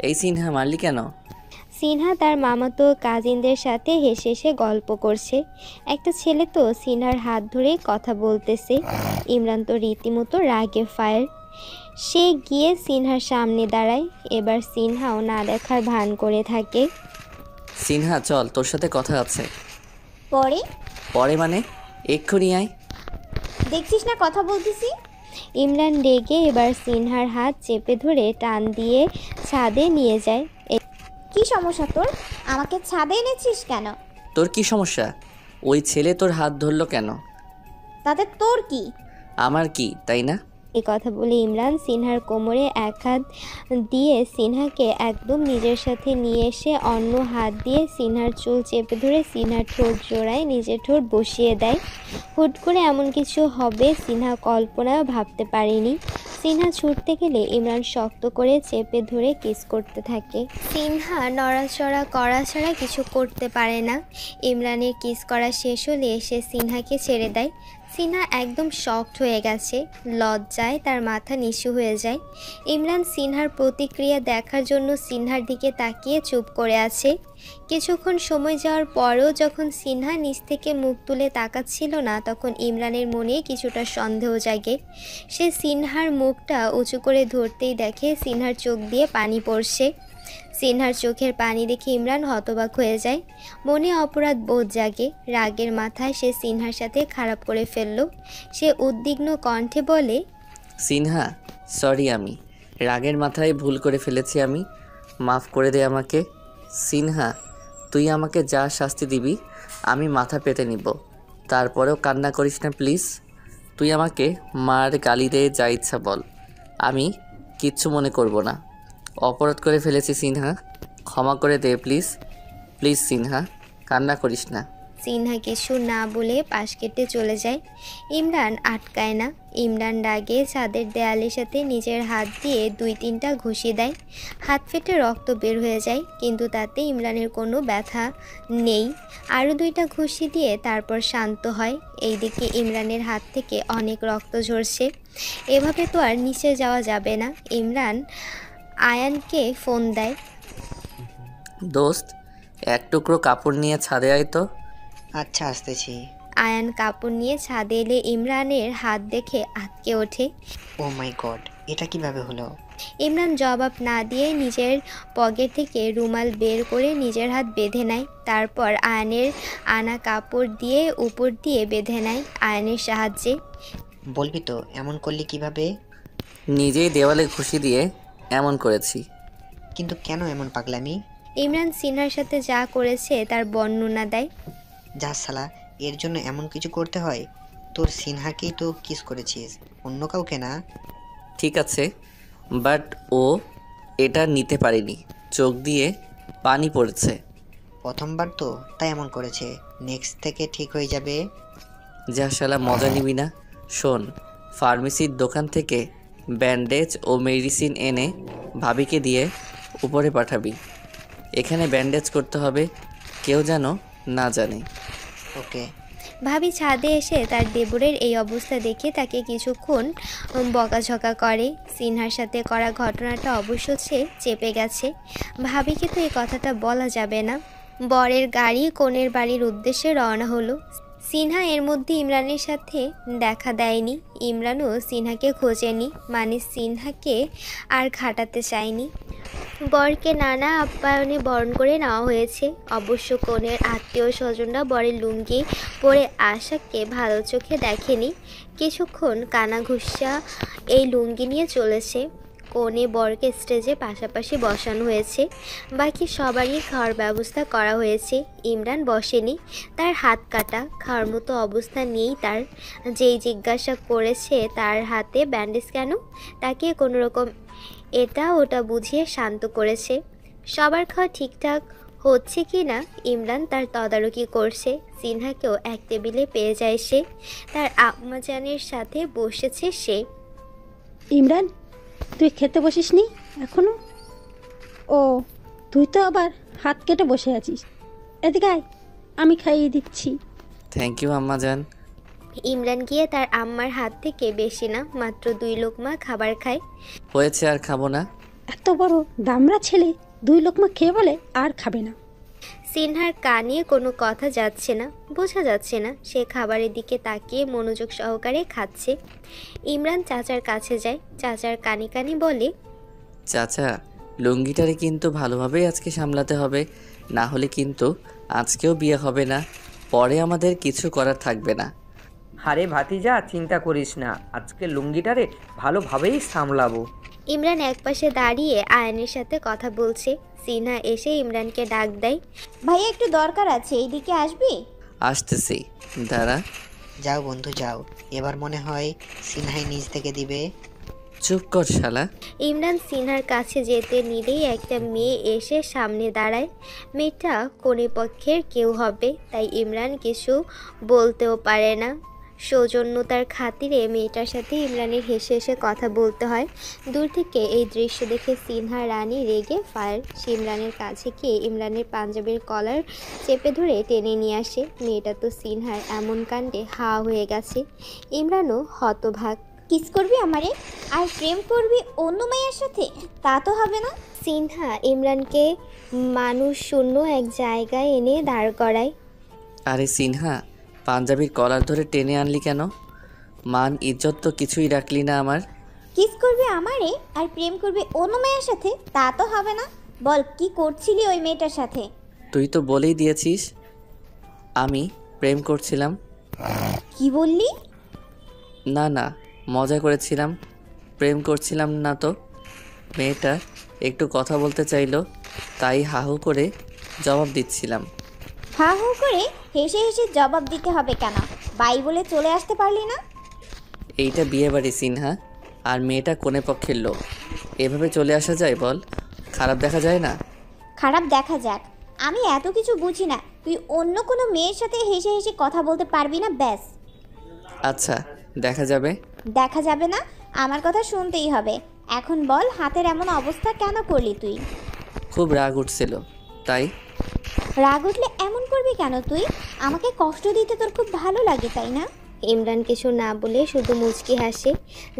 এই সিনহা, মারলি কেন? সিনহা তার মামাতো কাজিনদের সাথে হেসে হেসে গল্প করছে। একটা ছেলে তো সিনহার হাত ধরে কথা বলতেছে। ইমরান তো রীতিমতো রাগে ফায়ার। সে গিয়ে সিনহার সামনে দাঁড়ায়। এবার সিনহাও না দেখার ভান করে থাকে। সিনহা চল, তোর সাথে কথা আছে। পরে? পরে মানে এক্ষুনি আয়। দেখছিস না কথা বলতেছি। ইমরান রেগে এবার সিনহার হাত চেপে ধরে টান দিয়ে ছাদে নিয়ে যায়। কি সমস্যা তোর? আমাকে ছাদে এনেছিস কেন? তোর কি সমস্যা? ওই ছেলে তোর হাত ধরলো কেন? তাতে তোর কি? আমার কি, তাই না? এই কথা বলে ইমরান সিনহার কোমরে এক হাত দিয়ে সিনহাকে একদম নিজের সাথে নিয়ে এসে অন্য হাত দিয়ে সিনহার চুল চেপে ধরে সিনহার ঠোঁট জোড়ায় নিজের ঠোঁট বসিয়ে দেয়। হুট করে এমন কিছু হবে সিনহা কল্পনাও ভাবতে পারেনি। সিনহা ছুটতে গেলে ইমরান শক্ত করে চেপে ধরে কিস করতে থাকে। সিনহা নড়াচড়া করা ছাড়া কিছু করতে পারে না। ইমরানের কিস করা শেষ হলে সে সিনহাকে ছেড়ে দেয়। সিনহা একদম শকড হয়ে গেছে। লজ্জায় তার মাথা নিচু হয়ে যায়। ইমরান সিনহার প্রতিক্রিয়া দেখার জন্য সিনহার দিকে তাকিয়ে চুপ করে আছে। কিছুক্ষণ সময় যাওয়ার পরও যখন সিনহা নিচ থেকে মুখ তুলে তাকাচ্ছিল না, তখন ইমরানের মনে কিছুটা সন্দেহ জাগে। সে সিনহার মুখটা উঁচু করে ধরতেই দেখে সিনহার চোখ দিয়ে পানি পড়ছে। সিনহার চোখের পানি দেখে ইমরান হতবাক হয়ে যায়। মনে অপরাধ বোধ জাগে। রাগের মাথায় সে সিনহার সাথে খারাপ করে ফেলল। সে উদ্বিগ্ন কণ্ঠে বলে, সিনহা সরি, আমি রাগের মাথায় ভুল করে ফেলেছি, আমি মাফ করে দে আমাকে। সিনহা, তুই আমাকে যা শাস্তি দিবি আমি মাথা পেতে নিব, তারপরেও কান্না করিস না প্লিজ। তুই আমাকে মার গালি দে, যা ইচ্ছা বল, আমি কিচ্ছু মনে করব না। অপরাধ করে ফেলেছি সিনহা, ক্ষমা করে দে প্লিজ। প্লিজ সিনহা, কান্না করিস না। সিনহা কিছু না বলে পাশ কেটে চলে যায়। ইমরান আটকায় না। ইমরান রাগে ছাদের দেয়ালের সাথে নিজের হাত দিয়ে 2-3টা ঘুষি দেয়। হাত ফেটে রক্ত বের হয়ে যায়, কিন্তু তাতে ইমরানের কোনো ব্যথা নেই। আরও 2টা ঘুষি দিয়ে তারপর শান্ত হয়। এইদিকে ইমরানের হাত থেকে অনেক রক্ত ঝরছে। এভাবে তো আর নিচে যাওয়া যাবে না। ইমরান আয়ানকে ফোন দেয়। দোস্ত, এক টুকরো কাপড় নিয়ে ছাদে আয় তো। আচ্ছা, আসতেছি। আয়ান কাপড় নিয়ে ছাদে এলে ইমরানের হাত দেখে আটকে ওঠে। ও মাই গড, এটা কিভাবে হলো? ইমরান জবাব না দিয়ে নিজের পকেট থেকে রুমাল বের করে নিজের হাত বেঁধে নেয়। তারপর আয়ানের আনা কাপড় দিয়ে উপর দিয়ে বেঁধে নেয় আয়ানের সাহায্যে। বলবি তো এমন করলি কিভাবে? নিজেই দেওয়ালে ঘুষি দিয়ে এমন করেছি। কিন্তু কেন এমন পাগলামি? ইমরান সিনহার সাথে যা করেছে তার বর্ণনা দেয়। যা শালা, এর জন্য এমন কিছু করতে হয়? তোর সিনহাকেই তো কিস করেছিস, অন্য কাউকে না। ঠিক আছে, বাট ও এটা নিতে পারেনি, চোখ দিয়ে পানি পড়েছে। প্রথমবার তো তাই এমন করেছে, নেক্সট থেকে ঠিক হয়ে যাবে। যা শালা, মজা নিবি না। শোন, ফার্মেসির দোকান থেকে ব্যান্ডেজ ও মেডিসিন এনে ভাবিকে দিয়ে উপরে পাঠাবি। এখানে ব্যান্ডেজ করতে হবে, কেউ যেন না জানে। ওকে। ভাবি ছাদে এসে তার দেবরের এই অবস্থা দেখে তাকে কিছুক্ষণ বকাঝকা করে। সিনহার সাথে করা ঘটনাটা অবশ্য সে চেপে গেছে। ভাবিকে তো এই কথাটা বলা যাবে না। বরের গাড়ি কনের বাড়ির উদ্দেশ্যে রওনা হলো। সিনহা এর মধ্যে ইমরানের সাথে দেখা দেয়নি। ইমরানও সিনহাকে খোঁজেনি, মানে সিনহাকে আর খাটাতে চায়নি। বরকে নানা আপ্যায়নে বরণ করে নেওয়া হয়েছে। অবশ্য কনের আত্মীয় স্বজনরা বরের লুঙ্গি পরে আশাকে ভালো চোখে দেখেনি। কিছুক্ষণ কানাঘুষা এই লুঙ্গি নিয়ে চলেছে। কনে বরকে স্টেজে পাশাপাশি বসানো হয়েছে। বাকি সবারই খাওয়ার ব্যবস্থা করা হয়েছে। ইমরান বসেনি, তার হাত কাটা, খাওয়ার মতো অবস্থা নেই তার। যেই জিজ্ঞাসা করেছে তার হাতে ব্যান্ডেজ কেন, তাকে কোনো রকম এটা ওটা বুঝিয়ে শান্ত করেছে। সবার খাওয়া ঠিকঠাক হচ্ছে কি না ইমরান তার তদারকি করছে। সিনহাকেও এক টেবিলে পেয়ে যায় সে। তার আম্মাজানের সাথে বসেছে সে। ইমরান, তুই খেতে বসিসনি এখনো? ও, তুই তো আবার হাত কেটে বসে আছিস। এদিকে আয়, আমি খাইয়ে দিচ্ছি। থ্যাংক ইউ আম্মাজান। ইমরান গিয়ে তার আম্মার হাত থেকে বেশি না মাত্র 2 লোকমা খাবার খায়। হয়েছে, আর খাবো না। এত বড় দামড়া ছেলে 2 লোকমা খেয়ে বলে আর খাবে না। সিনহার কানে কোনো কথা যাচ্ছে না, বোঝা যাচ্ছে না সে খাবারের দিকে তাকিয়ে মনোযোগ সহকারে খাচ্ছে। ইমরান চাচার কাছে যায়, চাচার কানে কানে বলে, চাচা, লুঙ্গিটারে কিন্তু ভালোভাবেই আজকে সামলাতে হবে, না হলে কিন্তু আজকেও বিয়ে হবে না, পরে আমাদের কিছু করার থাকবে না। আরে ভাতিজা, চিন্তা করিস না, আজকে লুঙ্গিটারে ভালোভাবেই সামলাবো। ইমরান একপাশে দাঁড়িয়ে আয়নের সাথে কথা বলছে। সিনহা এসে ইমরানকে ডাক দেয়, ভাইয়া একটু দরকার আছে, এইদিকে আসবি? আসতেছি, দাঁড়া। যাও বন্ধু যাও, এবার মনে হয় সিনহাই নিজ থেকে দিবে। চুপ কর শালা। ইমরান সিনহার কাছে যেতে নিলেই একটা মেয়ে এসে সামনে দাঁড়ায়। মেয়েটা কোনে পক্ষের কেউ হবে, তাই ইমরান কিছু বলতেও পারে না। সৌজন্যতার খাতিরে মেয়েটার সাথে ইমরানের হেসে হেসে কথা বলতে হয়। দূর থেকে এই দৃশ্য দেখে সিনহা রানী রেগে ফায়ার। সে ইমরানের কাছে গিয়ে ইমরানের পাঞ্জাবের কলার চেপে ধরে টেনে নিয়ে আসে। মেয়েটা তো সিনহার এমন কাণ্ডে হা হয়ে গেছে। ইমরানও হতভাগ। কিস করবি আমারে আর প্রেম করবি অন্য মেয়ের সাথে? তা তো হবে না। সিনহা ইমরানকে মানুষ শূন্য এক জায়গায় এনে দাঁড় করায়। আরে সিনহা, পাঞ্জাবির কলার ধরে টেনে আনলি কেন? মান ইজ্জত তো কিছুই রাখলি না আমার। কিস করবি আমারে আর প্রেম করবি অন্য মেয়ের সাথে? তা তো হবে না। বল, কি করছিলি ওই মেয়েটার সাথে? তুই তো বলেই দিয়েছিস আমি প্রেম করছিলাম। কি বললি? না না, মজা করেছিলাম, প্রেম করছিলাম না তো। মেয়েটা একটু কথা বলতে চাইলো, তাই হাহু করে জবাব দিচ্ছিলাম। হা হু করে হেসে হেসে জবাব দিতে হবে কেন? বাই বলে চলে আসতে পারলি না? এইটা বিয়ে বাড়ি সিনহা, আর মেয়েটা কোনে পক্ষের লোক, এভাবে চলে আসা যায় বল? খারাপ দেখা যায় না? খারাপ দেখা যাক, আমি এত কিছু বুঝি না। তুই অন্য কোনো মেয়ের সাথে হেসে হেসে কথা বলতে পারবি না, ব্যাস। আচ্ছা, দেখা যাবে। দেখা যাবে না, আমার কথা শুনতেই হবে। এখন বল, হাতের এমন অবস্থা কেন করলি তুই? খুব রাগ উঠছিল তাই। রাগ উঠলে এমন করবি কেন তুই? আমাকে কষ্ট দিতে তোর খুব ভালো লাগে, তাই না? ইমরান কিছু না বলে শুধু মুচকি হাসে।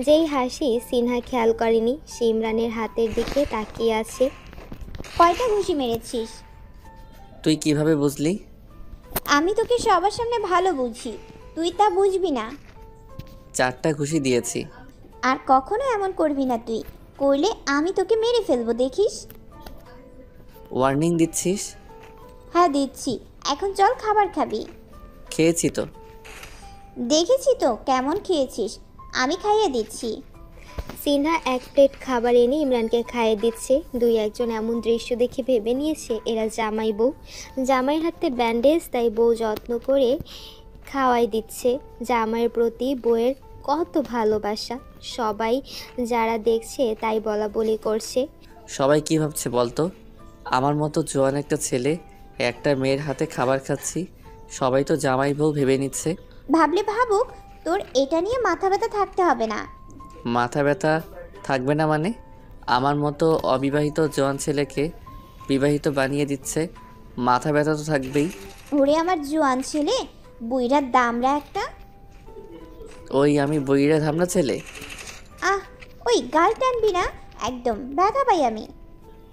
যেই হাসি সিনহা খেয়াল করেনি। সে ইমরানের হাতের দিকে তাকিয়ে আছে। কয়টা ঘুষি মেরেছিস? তুই কিভাবে বুঝলি? আমি তোকে সবার সামনে ভালো বুঝি, তুই তা বুঝবি না। 4টা ঘুষি দিয়েছি। আর কখনো এমন করবি না তুই, করলে আমি তোকে মেরে ফেলবো, দেখিস। ওয়ার্নিং দিচ্ছিস? হ্যাঁ দিচ্ছি। এখন চল, খাবার খাবি। খেয়েছি তো। দেখেছি তো কেমন খেয়েছিস, আমি খাইয়ে দিচ্ছি। সিনহা 1 প্লেট খাবার এনে ইমরানকে খাইয়ে দিচ্ছে। 2-1 এমন দৃশ্য দেখে ভেবে নিয়েছে এরা জামাই বউ। জামাইয়ের হাতে ব্যান্ডেজ, তাই বউ যত্ন করে খাওয়াই দিচ্ছে। জামাইয়ের প্রতি বউয়ের কত ভালোবাসা, সবাই যারা দেখছে তাই বলা বলি করছে। সবাই কি ভাবছে বলতো? আমার মতো জোয়ান একটা ছেলে একটা মেয়ের হাতে খাবার খাচ্ছি, সবাই তো জামাই বউ ভেবে নিচ্ছে। ভাবলে ভাবুক, তোর এটা নিয়ে মাথা ব্যথা থাকতে হবে না। মাথা ব্যথা থাকবে না মানে? আমার মতো অবিবাহিত জোয়ান ছেলেকে বিবাহিত বানিয়ে দিচ্ছে, মাথা ব্যথা তো থাকবেই। ওরে আমার জোয়ান ছেলে, বুইড়ার দামরা একটা। ওই আমি বইরা ধামনা ছেলে? আহ, ওই গাল টানবি না, একদম ব্যথা পাই আমি।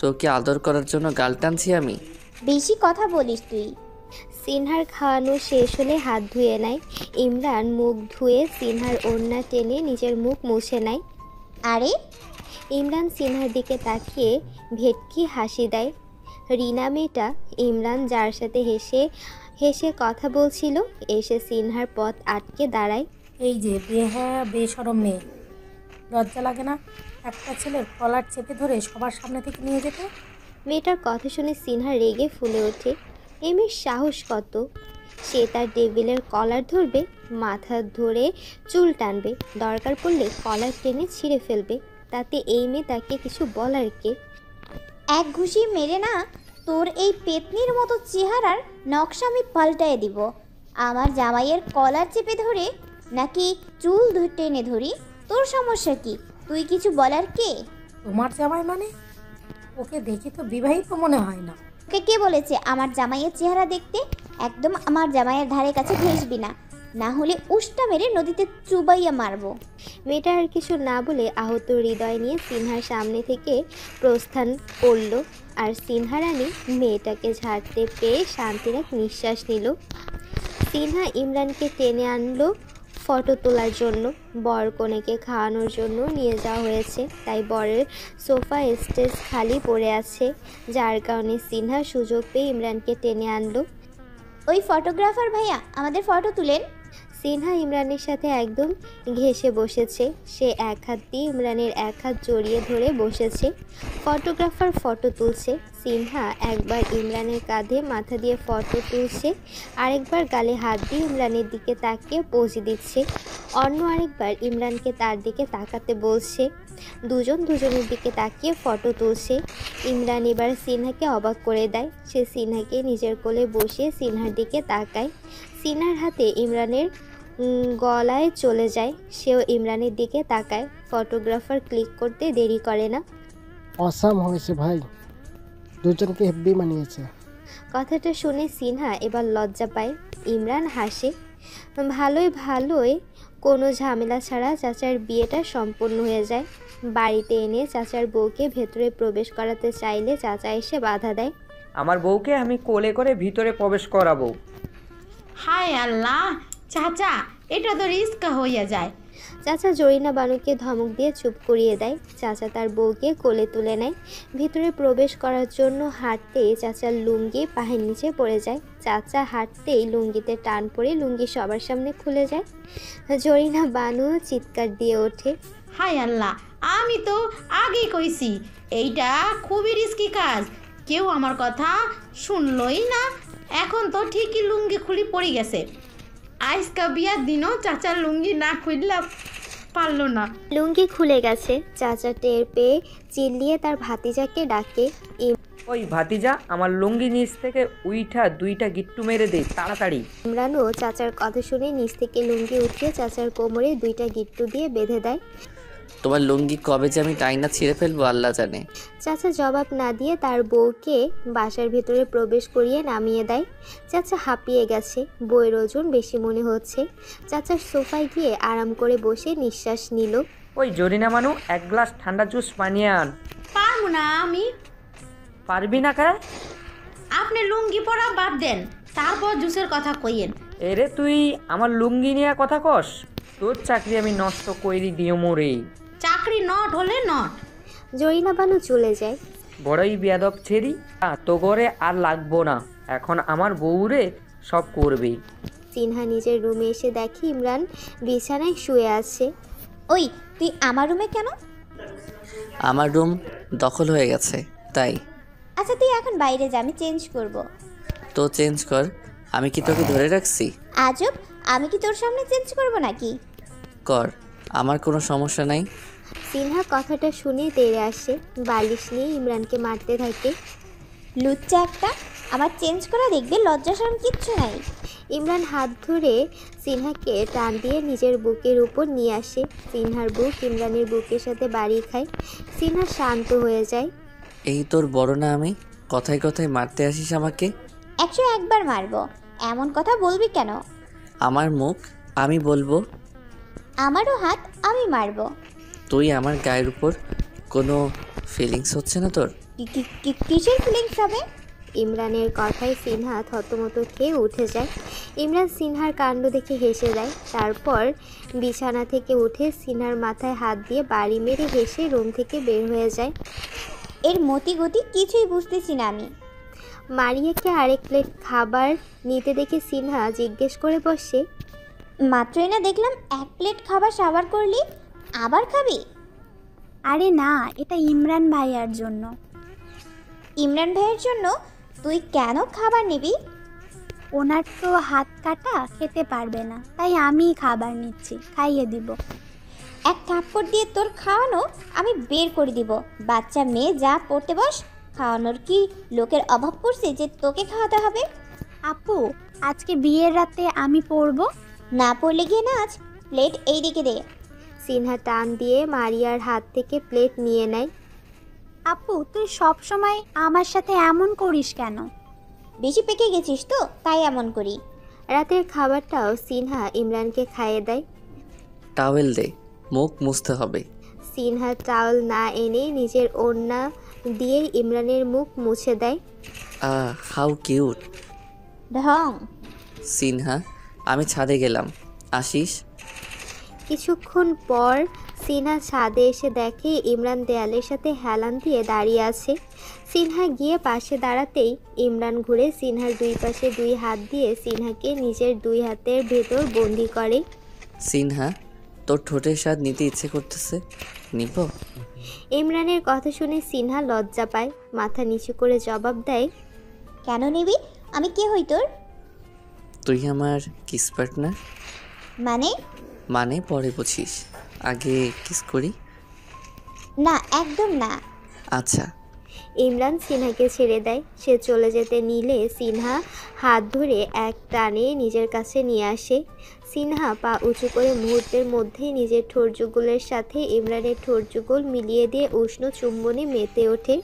তোকে আদর করার জন্য গাল টানছি আমি? বেশি কথা বলিস তুই। সিনহার খাওয়ানো শেষ হলে হাত ধুয়ে নেয়। ইমরান মুখ ধুয়ে সিনহার ওড়না টেনে নিজের মুখ মুছে নেয়। আরে, ইমরান সিনহার দিকে তাকিয়ে ভেটকি হাসি দেয়। রিনা মেয়েটা ইমরান যার সাথে হেসে হেসে কথা বলছিল এসে সিনহার পথ আটকে দাঁড়ায়। এই যে বেশরম মেয়ে, লজ্জা লাগে না একটা ছেলের কলার চেপে ধরে সবার সামনে থেকে নিয়ে যেতে? মেয়েটার কথা শুনে সিনহা রেগে ফুলে ওঠে। এই মেয়ের সাহস কত! সে তার টেবিলের কলার ধরবে, মাথা ধরে চুল টানবে, দরকার পড়লে কলার টেনে ছিঁড়ে ফেলবে। তাতে এই মেয়ে তাকে কিছু বলার কে? এক ঘুষি মেরে না তোর এই পেতনির মতো চেহারার নকশা আমি পাল্টায় দিব। আমার জামাইয়ের কলার চেপে ধরে নাকি চুল টেনে ধরি? তোর সমস্যা কি? তুই কিছু বলার কে? তোমার জামাই মানে? ওকে দেখে তো বিবাহিত মনে হয় না। ওকে কে বলেছে আমার জামাইয়ের চেহারা দেখতে? একদম আমার জামাইয়ের ধারে কাছে ঘেসবি না, না হলে উষ্টা মেরে নদীতে চুবাইয়া মারবো। মেয়েটা আর কিছু না বলে আহত হৃদয় নিয়ে সিনহার সামনে থেকে প্রস্থান করল। আর সিনহা রানী মেয়েটাকে ঝাড়তে পেয়ে শান্তির এক নিঃশ্বাস নিল। সিনহা ইমরানকে টেনে আনলো ফটো তোলার জন্য। বর কনেকে খাওয়ানোর জন্য নিয়ে যাওয়া হয়েছে, তাই বরের সোফা স্টেজ খালি পড়ে আছে, যার কারণে সিনহা সুযোগ পেয়ে ইমরানকে টেনে আনলো। ওই ফটোগ্রাফার ভাইয়া, আমাদের ফটো তুলেন। সিনহা ইমরানের সাথে একদম ঘেঁষে বসেছে। সে এক হাত দিয়ে ইমরানের এক হাত জড়িয়ে ধরে বসেছে। ফটোগ্রাফার ফটো তুলছে। সিনহা একবার ইমরানের কাঁধে মাথা দিয়ে ফটো তুলছে, আরেকবার গালে হাত দিয়ে ইমরানের দিকে তাকিয়ে পোজ দিচ্ছে, অন্য আরেকবার ইমরানকে তার দিকে তাকাতে বলছে। দুজন দুজনের দিকে তাকিয়ে ফটো তুলছে। ইমরান এবার সিনহাকে অবাক করে দেয়। সে সিনহাকে নিজের কোলে বসিয়ে সিনহার দিকে তাকায়। সিনহার হাতে ইমরানের গলায় চলে যায়। সেও ইমরানের দিকে তাকায়। ফটোগ্রাফার ক্লিক করতে দেরি করে না। অসাম হয়েছে ভাই, দুজনকে হেব্বি মানিয়েছে। কথাটা শুনে সিনহা এবার লজ্জা পায়। ইমরান হাসে। ভালোই কোনো ঝামেলা ছাড়া চাচার বিয়েটা সম্পূর্ণ হয়ে যায়। বাড়িতে এনে চাচার বউকে ভেতরে প্রবেশ করাতে চাইলে চাচা এসে বাধা দেয়। আমার বউকে আমি কোলে করে ভিতরে প্রবেশ করাবো। হায় আল্লাহ, চাচা এটা তো রিস্ক হইয়া যায়। চাচা জরিনা বানুকে ধমক দিয়ে চুপ করিয়ে দেয়। চাচা তার বউকে কোলে তুলে নেয়। ভিতরে প্রবেশ করার জন্য হাঁটতে চাচার লুঙ্গি পায়ের নিচে পড়ে যায়। চাচা হাঁটতেই লুঙ্গিতে টান পড়ে লুঙ্গি সবার সামনে খুলে যায়। জরিনা বানু চিৎকার দিয়ে ওঠে, হায় আল্লাহ, আমি তো আগেই কইছি এইটা খুবই রিস্কি কাজ, কেউ আমার কথা শুনলই না। এখন তো ঠিকই লুঙ্গি খুলি পড়ে গেছে। আজকা বিয়ার দিনও চাচার লুঙ্গি না খুললে পারলো না। লুঙ্গি খুলে গেছে। চাচা টের পেয়ে চিল্লিয়ে তার ভাতিজাকে ডাকে। ওই ভাতিজা, আমার লুঙ্গি নিচ থেকে উইঠা দুইটা গিট্টু মেরে দে তাড়াতাড়ি। ইমরানও চাচার কথা শুনে নিচ থেকে লুঙ্গি উঠিয়ে চাচার কোমরে দুইটা গিট্টু দিয়ে বেঁধে দেয়। তোমার লুঙ্গি কবে যে আমি টাইনা ছিঁড়ে ফেলবো আল্লাহ জানে। চাচা জবাব না দিয়ে তার বউকে বাসার ভেতরে প্রবেশ করিয়ে নামিয়ে দেয়। চাচা হাঁপিয়ে গেছে, বইয়ের ওজন বেশি মনে হচ্ছে। চাচা সোফায় গিয়ে আরাম করে বসে নিঃশ্বাস নিল। ওই জরিনা মানু, এক গ্লাস ঠান্ডা জুস বানিয়ে আন। পারবো না আমি। পারবি না কে? আপনি লুঙ্গি পরা বাদ দেন, তারপর জুসের কথা কইয়েন। এরে তুই আমার লুঙ্গি নিয়ে কথা কস? তোর চাকরি আমি নষ্ট কইরি দিও মোরে। চাকরি নট হলে নট। জরিনা বানু চলে যায়। বড়ই বেয়াদব ছেড়ি, তো ঘরে আর লাগবো না, এখন আমার বউরে সব করবে। সিনহা নিজের রুমে এসে দেখে ইমরান বিছানায় শুয়ে আছে। ওই তুই আমার রুমে কেন? আমার রুম দখল হয়ে গেছে তাই। আচ্ছা তুই এখন বাইরে যা, আমি চেঞ্জ করব। তো চেঞ্জ কর, আমি কি তোকে ধরে রাখছি? আজব, আমি কি তোর সামনে চেঞ্জ করব নাকি? কর, আমার কোনো সমস্যা নাই। সিনহা কথাটা শুনে তেড়ে আসে, বালিশ নিয়ে ইমরানকে মারতে থাকে। লুচ্চা একটা, আমার চেঞ্জ করা দেখবে, লজ্জা শরম কিচ্ছু নাই। ইমরান হাত ধরে সিনহাকে টান দিয়ে নিজের বুকের উপর নিয়ে আসে। সিনহার বুক ইমরানের বুকের সাথে বাড়ি খায়। সিনহা শান্ত হয়ে যায়। এই তোর বড় না আমি? কথায় কথায় মারতে আসিস আমাকে? 101 বার মারবো। এমন কথা বলবি কেন? আমার মুখ আমি বলবো। আমারও হাত আমি মারবো। তুই আমার গায়ের উপর কোনো ফিলিংস হচ্ছে না তোর? কিসের ফিলিংস হবে? ইমরানের কথায় সিনহা থতমত খেয়ে উঠে যায়। ইমরান সিনহার কাণ্ড দেখে হেসে দেয়। তারপর বিছানা থেকে উঠে সিনহার মাথায় হাত দিয়ে বাড়ি মেরে হেসে রুম থেকে বের হয়ে যায়। এর মতি গতি কিছুই বুঝতেছি না আমি। মারিয়াকে আরেক প্লেট খাবার নিতে দেখে সিনহা জিজ্ঞেস করে বসে, মাত্রই না দেখলাম 1 প্লেট খাবার সাবার করলি, আবার খাবি? আরে না, এটা ইমরান ভাইয়ার জন্য। ইমরান ভাইয়ের জন্য? তুই কেন খাবার নিবি? ওনার তো হাত কাটা, খেতে পারবে না, তাই আমিই খাবার নিচ্ছি, খাইয়ে দিব। 1 থাপ্পড় দিয়ে তোর খাওয়ানো আমি বের করে দিব। বাচ্চা মেয়ে, যা পড়তে বস। খাওয়ানোর কি লোকের অভাব পড়ছে যে তোকে খাওয়াতে হবে? আপু, আজকে বিয়ের রাতে আমি পড়বো। না পড়লে গিয়ে নাচ। প্লেট এই দিকে দে। সিনহা টান দিয়ে মারিয়ার হাত থেকে প্লেট নিয়ে নেয়। আপু, তুই সব সময় আমার সাথে এমন করিস কেন? বেশি পেকে গেছিস তো, তাই এমন করি। রাতের খাবারটাও সিনহা ইমরানকে খাইয়ে দেয়। টাওয়েল দে, মুখ মুছতে হবে। সিনহা টাওয়েল না এনে নিজের ওড়না দিয়ে ইমরানের মুখ মুছে দেয়। How cute. ঢং। সিনহা, আমি ছাদে গেলাম, আসিস? কিছুক্ষণ পর সিনহা ছাদে এসে দেখে ইমরান দেয়ালের সাথে হেলান দিয়ে দাঁড়িয়ে আছে। সিনহা গিয়ে পাশে দাঁড়াতেই ইমরান ঘুরে সিনহার 2 পাশে 2 হাত দিয়ে সিনহাকে নিজের 2 হাতের ভেতর বন্দি করে। সিনহা, তোর ঠোঁটের স্বাদ নিতে ইচ্ছে করতেছে, নিব? ইমরানের কথা শুনে সিনহা লজ্জা পায়, মাথা নিচু করে জবাব দেয়, কেন নিবি? আমি কে হই তোর? তুই আমার কিস পার্টনার। মানে পরে বুঝিস, আগে কিস করি। না, একদম না। আচ্ছা। ইমরান সিনহাকে ছেড়ে দেয়। সে চলে যেতে নিলে সিনহা হাত ধরে এক টানে নিজের কাছে নিয়ে আসে। সিনহা পা উঁচু করে মুহূর্তের মধ্যেই নিজের ঠোঁটযুগলের সাথে ইমরানের ঠোঁটযুগল মিলিয়ে দিয়ে উষ্ণ চুম্বনে মেতে ওঠে।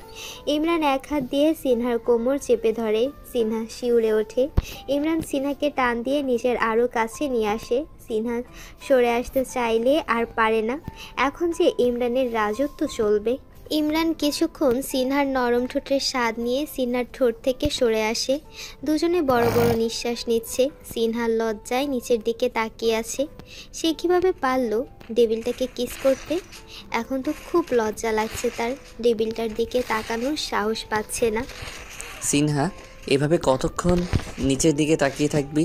ইমরান এক হাত দিয়ে সিনহার কোমর চেপে ধরে। সিনহা শিউরে ওঠে। ইমরান সিনহাকে টান দিয়ে নিজের আরও কাছে নিয়ে আসে। সিনহা সরে আসতে চাইলে আর পারে না। এখন যে ইমরানের রাজত্ব চলবে। ইমরান কিছুক্ষণ সিনহার নরম ঠোঁটের স্বাদ নিয়ে সিনহার ঠোঁট থেকে সরে আসে। দুজনে বড় বড় নিঃশ্বাস নিচ্ছে। সিনহার লজ্জায় নিচের দিকে তাকিয়ে আছে। সে কীভাবে পারল ডেভিলটাকে কিস করতে? এখন তো খুব লজ্জা লাগছে তার। ডেভিলটার দিকে তাকানোর সাহস পাচ্ছে না। সিনহা, এভাবে কতক্ষণ নিচের দিকে তাকিয়ে থাকবি?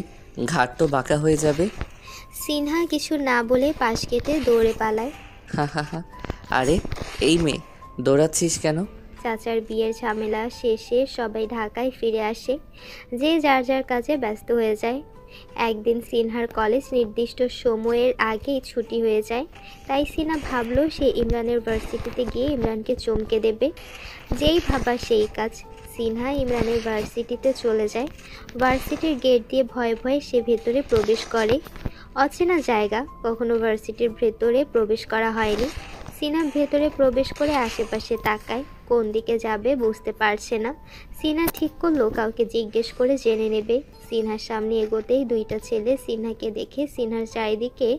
ঘাট তো বাঁকা হয়ে যাবে। সিনহা কিছু না বলে পাশ কেটে দৌড়ে পালায়। হা হা হা। আরে এই মেয়ে, দৌড়াচ্ছিস কেন? চাচার বিয়ের ঝামেলা শেষে সবাই ঢাকায় ফিরে আসে। যে যার যার কাজে ব্যস্ত হয়ে যায়। একদিন সিনহার কলেজ নির্দিষ্ট সময়ের আগেই ছুটি হয়ে যায়। তাই সিনহা ভাবলো সে ইমরানের ভার্সিটিতে গিয়ে ইমরানকে চমকে দেবে। যেই ভাবা সেই কাজ। সিনহা ইমরানের ভার্সিটিতে চলে যায়। ভার্সিটির গেট দিয়ে ভয়ে ভয়ে সে ভেতরে প্রবেশ করে। অচেনা জায়গা, কখনো ভার্সিটির ভেতরে প্রবেশ করা হয়নি। সিনহা ভেতরে প্রবেশ করে আশেপাশে তাকায়। কোন দিকে যাবে বুঝতে পারছে না। সিনহা ঠিক করলো কাউকে জিজ্ঞেস করে জেনে নেবে। সিনহার সামনে এগোতেই 2টা ছেলে সিনহাকে দেখে সিনহার চারিদিকে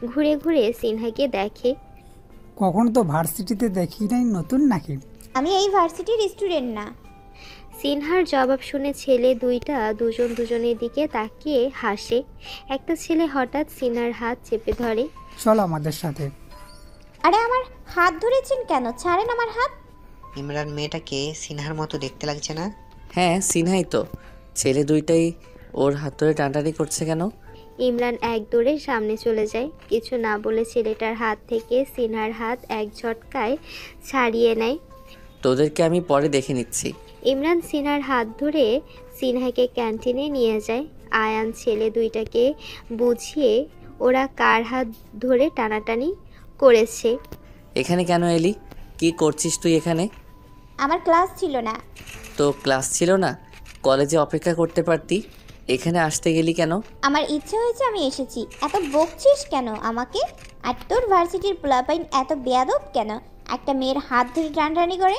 ঘুরে ঘুরে সিনহাকে দেখে। কখনো তো ভার্সিটিতে দেখি নাই, নতুন নাকি? আমি এই ভার্সিটির স্টুডেন্ট না। সিনহার জবাব শুনে ছেলে 2টা দুজন দুজনের দিকে তাকিয়ে হাসে। একটা ছেলে হঠাৎ সিনহার হাত চেপে ধরে। চল আমাদের সাথে। আরে আমার হাত ধরেছেন কেন? ছাড়েন আমার হাত। ইমরান মেয়েটাকে সিনহার মতো দেখতে লাগছে না? হ্যাঁ, সিনহাই তো। ছেলে 2টাই ওর হাত ধরে টানটানি করছে কেন? ইমরান এক দৌড়ে সামনে চলে যায়। কিছু না বলে ছেলেটার হাত থেকে সিনহার হাত এক ঝটকায় ছাড়িয়ে নেয়। তোদেরকে আমি পরে দেখে নিচ্ছি। ইমরান সিনহার হাত ধরে সিনহাকে ক্যান্টিনে নিয়ে যায়। আয়ান ছেলে 2টাকে বুঝিয়ে ওরা কার হাত ধরে টানাটানি করেছে। এখানে কেন এলি? কি করছিস তুই এখানে? আমার ক্লাস ছিল না। তো ক্লাস ছিল না? কলেজে অপেক্ষা করতে পারতি। এখানে আসতে গেলি কেন? আমার ইচ্ছে হয়েছে, আমি এসেছি। এত বকছিস কেন আমাকে? আর তোর ভার্সিটির পোলাপাইন এত বেয়াদব কেন? একটা মেয়ের হাত ধরে টানটানি করে।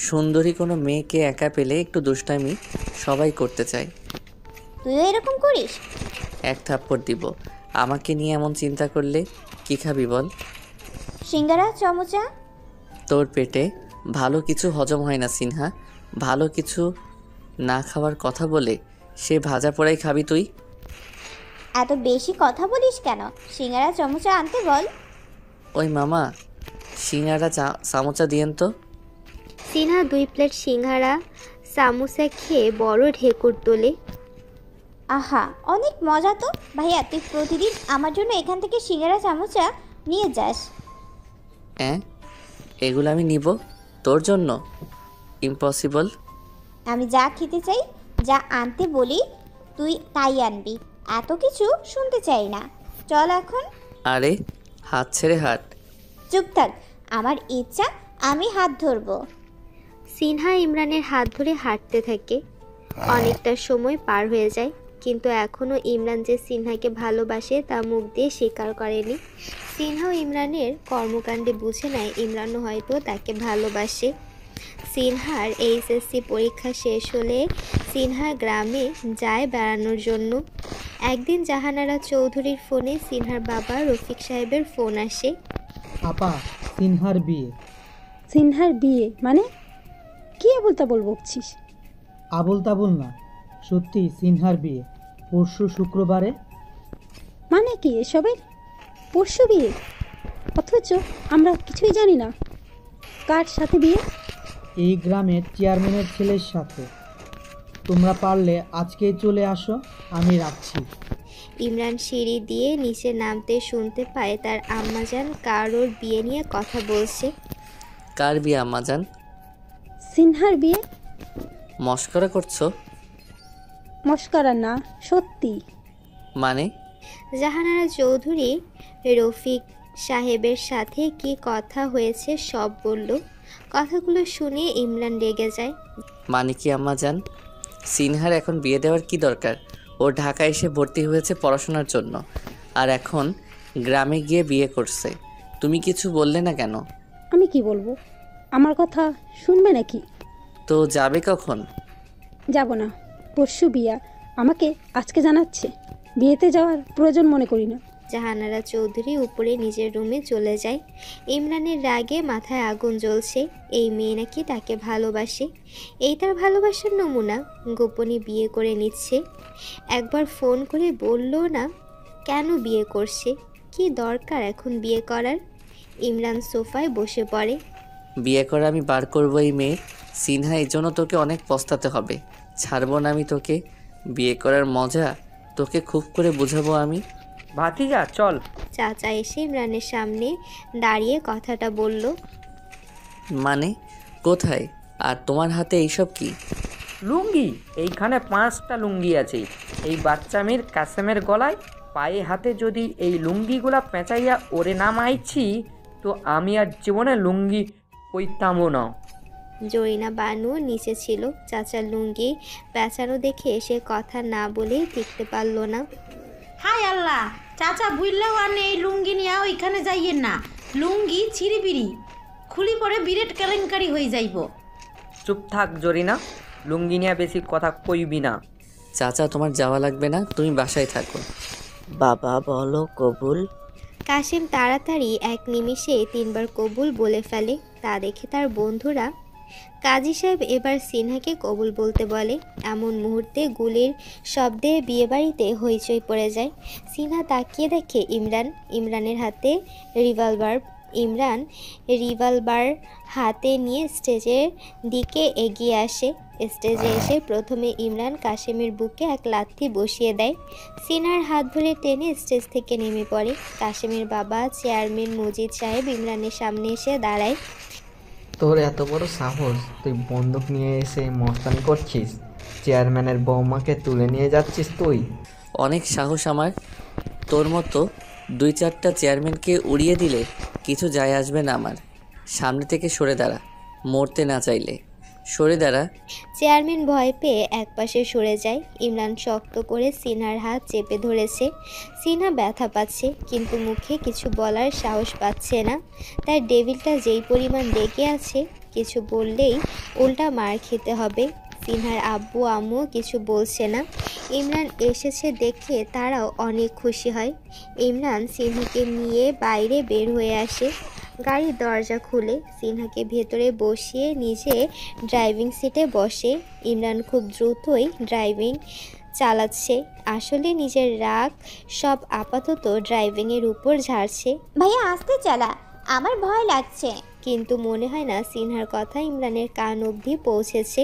সুন্দরী কোনো মেয়েকে একা পেলে একটু দুষ্টামি সবাই করতে চায়। তুইও এরকম করিস? এক থাপ্পড় দিব। আমাকে নিয়ে এমন চিন্তা করলে কি খাবি বল? সিঙ্গারা, চমচা। তোর পেটে ভালো কিছু হজম হয় না সিনহা। ভালো কিছু না খাওয়ার কথা বলে সে ভাজা পোড়াই খাবি তুই? এত বেশি কথা বলিস কেন? সিঙ্গারা, চমচা আনতে বল। ওই মামা, সিঙ্গারা চামচা দিয়েন তো। সিনহা 2 প্লেট সিঙ্গারা সামোসা খেয়ে বড় ঢেকুর তোলে। আহা, অনেক মজা তো। ভাইয়া, তুই প্রতিদিন আমার জন্য এখান থেকে সিঙ্গারা, চামচা নিয়ে যাস। হ্যাঁ, এগুলো আমি নিব তোর জন্য? ইম্পসিবল। আমি যা খেতে চাই, যা আনতে বলি তুই তাই আনবি। এত কিছু শুনতে চাই না। চল এখন। আরে হাত ছেড়ে হাট। চুপ থাক, আমার ইচ্ছা আমি হাত ধরবো। সিনহা ইমরানের হাত ধরে হাঁটতে থাকে। অনেকটা সময় পার হয়ে যায়, কিন্তু এখনও ইমরান যে সিনহাকে ভালোবাসে তা মুখ দিয়ে স্বীকার করেনি। সিনহাও ইমরানের কর্মকাণ্ডে বুঝে নেয় ইমরানও হয়তো তাকে ভালোবাসে। সিনহার এইচএসসি পরীক্ষা শেষ হলে সিনহা গ্রামে যায় বেড়ানোর জন্য। একদিন জাহানারা চৌধুরীর ফোনে সিনহার বাবা রফিক সাহেবের ফোন আসে। আপা, সিনহার বিয়ে। সিনহার বিয়ে মানে? কি আবল তাবল বকছিস? আবল তাবল না, সত্যি সিনহার বিয়ে পরশু শুক্রবারে। মানে কি এসবের? পরশু বিয়ে, অথচ আমরা কিছুই জানি না। কার সাথে বিয়ে? এই গ্রামের চেয়ারম্যানের ছেলের সাথে। তোমরা পারলে আজকেই চলে আসো, আমি রাখছি। ইমরান সিঁড়ি দিয়ে নিচে নামতে শুনতে পায় তার আম্মাজান কারোর বিয়ে নিয়ে কথা বলছে। কার বিয়ে আম্মাজান? সিনহার বিয়ে। মস্করা করছো? মস্করা না, সত্যি। মানে? জাহানারা চৌধুরী রফিক সাহেবের সাথে কি কথা হয়েছে সব বলল। কথাগুলো শুনে ইমরান রেগে যায়। মানে কি আম্মাজান? সিনহার এখন বিয়ে দেওয়ার কি দরকার? ও ঢাকায় এসে ভর্তি হয়েছে পড়াশোনার জন্য, আর এখন গ্রামে গিয়ে বিয়ে করছে। তুমি কিছু বললে না কেন? আমি কি বলবো? আমার কথা শুনবে নাকি? তো যাবে কখন? যাব না, পরশু বিয়া। আমাকে আজকে জানাচ্ছে, বিয়েতে যাওয়ার প্রয়োজন মনে করি না। জাহানারা চৌধুরী উপরে নিজের রুমে চলে যায়। ইমরানের রাগে মাথায় আগুন জ্বলছে। এই মেয়ে নাকি তাকে ভালোবাসে, এই তার ভালোবাসার নমুনা। গোপনে বিয়ে করে নিচ্ছে। একবার ফোন করে বলল না কেন বিয়ে করছে, কি দরকার এখন বিয়ে করার। ইমরান সোফায় বসে পড়ে। বিয়ে করে আমি বার করবো এই মেয়ে। সিনহা, এই জন্য তোকে অনেক পস্তাতে হবে। ছাড়বো না আমি তোকে। বিয়ে করার মজা তোকে খুব করে বুঝাবো আমি। ভাতিজা চল। চাচা এসে ইমরানের সামনে দাঁড়িয়ে কথাটা বলল। মানে কোথায়? আর তোমার হাতে এইসব কি? লুঙ্গি। এইখানে 5টা লুঙ্গি আছে। এই বাচ্চা মেয়ের কাসেমের গলায় পায়ে হাতে যদি এই লুঙ্গিগুলা পেঁচাইয়া ওরে না মাইছি, তো আমি আর জীবনে লুঙ্গি পইতামও না। জরিনা বানু নিচে ছিল। চাচার লুঙ্গি পেঁচানো দেখে সে কথা না বলে টিকতে পারল না। হায় আল্লাহ, চাচা বুঝলেও আনে এই লুঙ্গি নিয়ে ওইখানে যাইয়েন না। লুঙ্গি ছিঁড়ি খুলি পরে বিরেট কেলেঙ্কারি হয়ে যাইব। চুপ থাক জরিনা, লুঙ্গি নিয়ে বেশি কথা কইবি না। চাচা, তোমার যাওয়া লাগবে না, তুমি বাসায় থাকো। বাবা বলো কবুল। কাশেম তাড়াতাড়ি এক নিমিষে 3 বার কবুল বলে ফেলে। তা দেখে তার বন্ধুরা কাজী সাহেব এবার সিনহাকে কবুল বলতে বলে। এমন মুহূর্তে গুলির শব্দে বিয়েবাড়িতে হইচই পড়ে যায়। সিনহা তাকিয়ে দেখে ইমরানের হাতে রিভলভার। ইমরান রিভলভার হাতে নিয়ে স্টেজের দিকে এগিয়ে আসে। স্টেজে এসে প্রথমে ইমরান কাশেমের বুকে এক লাথি বসিয়ে দেয়। সিনহার হাত ধরে টেনে স্টেজ থেকে নেমে পড়ে। কাশেমের বাবা চেয়ারম্যান মজিদ সাহেব ইমরানের সামনে এসে দাঁড়ায়। তোর এত বড় সাহস, তুই বন্দুক নিয়ে এসে মস্তানি করছিস? চেয়ারম্যানের বৌমাকে তুলে নিয়ে যাচ্ছিস তুই? অনেক সাহস আমার। তোর মতো 2-4টা চেয়ারম্যানকে উড়িয়ে দিলে কিছু যায় আসবে না আমার। সামনে থেকে সরে দাঁড়া, মরতে না চাইলে সরে দাঁড়া। চেয়ারম্যান ভয় পেয়ে একপাশে সরে যায়। ইমরান শক্ত করে সিনহার হাত চেপে ধরেছে। সিনহা ব্যথা পাচ্ছে, কিন্তু মুখে কিছু বলার সাহস পাচ্ছে না। তার ডেভিলটা যেই পরিমাণ রেগে আছে কিছু বললেই উল্টা মার খেতে হবে। সিনহার আব্বু আম্মু কিছু বলছে না। ইমরান এসেছে দেখে তারাও অনেক খুশি হয়। ইমরান সিনহাকে নিয়ে বাইরে বের হয়ে আসে। গাড়ির দরজা খুলে সিনহাকে ভেতরে বসিয়ে নিজে ড্রাইভিং সিটে বসে। ইমরান খুব দ্রুতই ড্রাইভিং চালাচ্ছে। আসলে নিজের রাগ সব আপাতত ড্রাইভিংয়ের উপর ঝাড়ছে। ভাইয়া আস্তে চালা, আমার ভয় লাগছে। কিন্তু মনে হয় না সিনহার কথা ইমরানের কান অবধি পৌঁছেছে,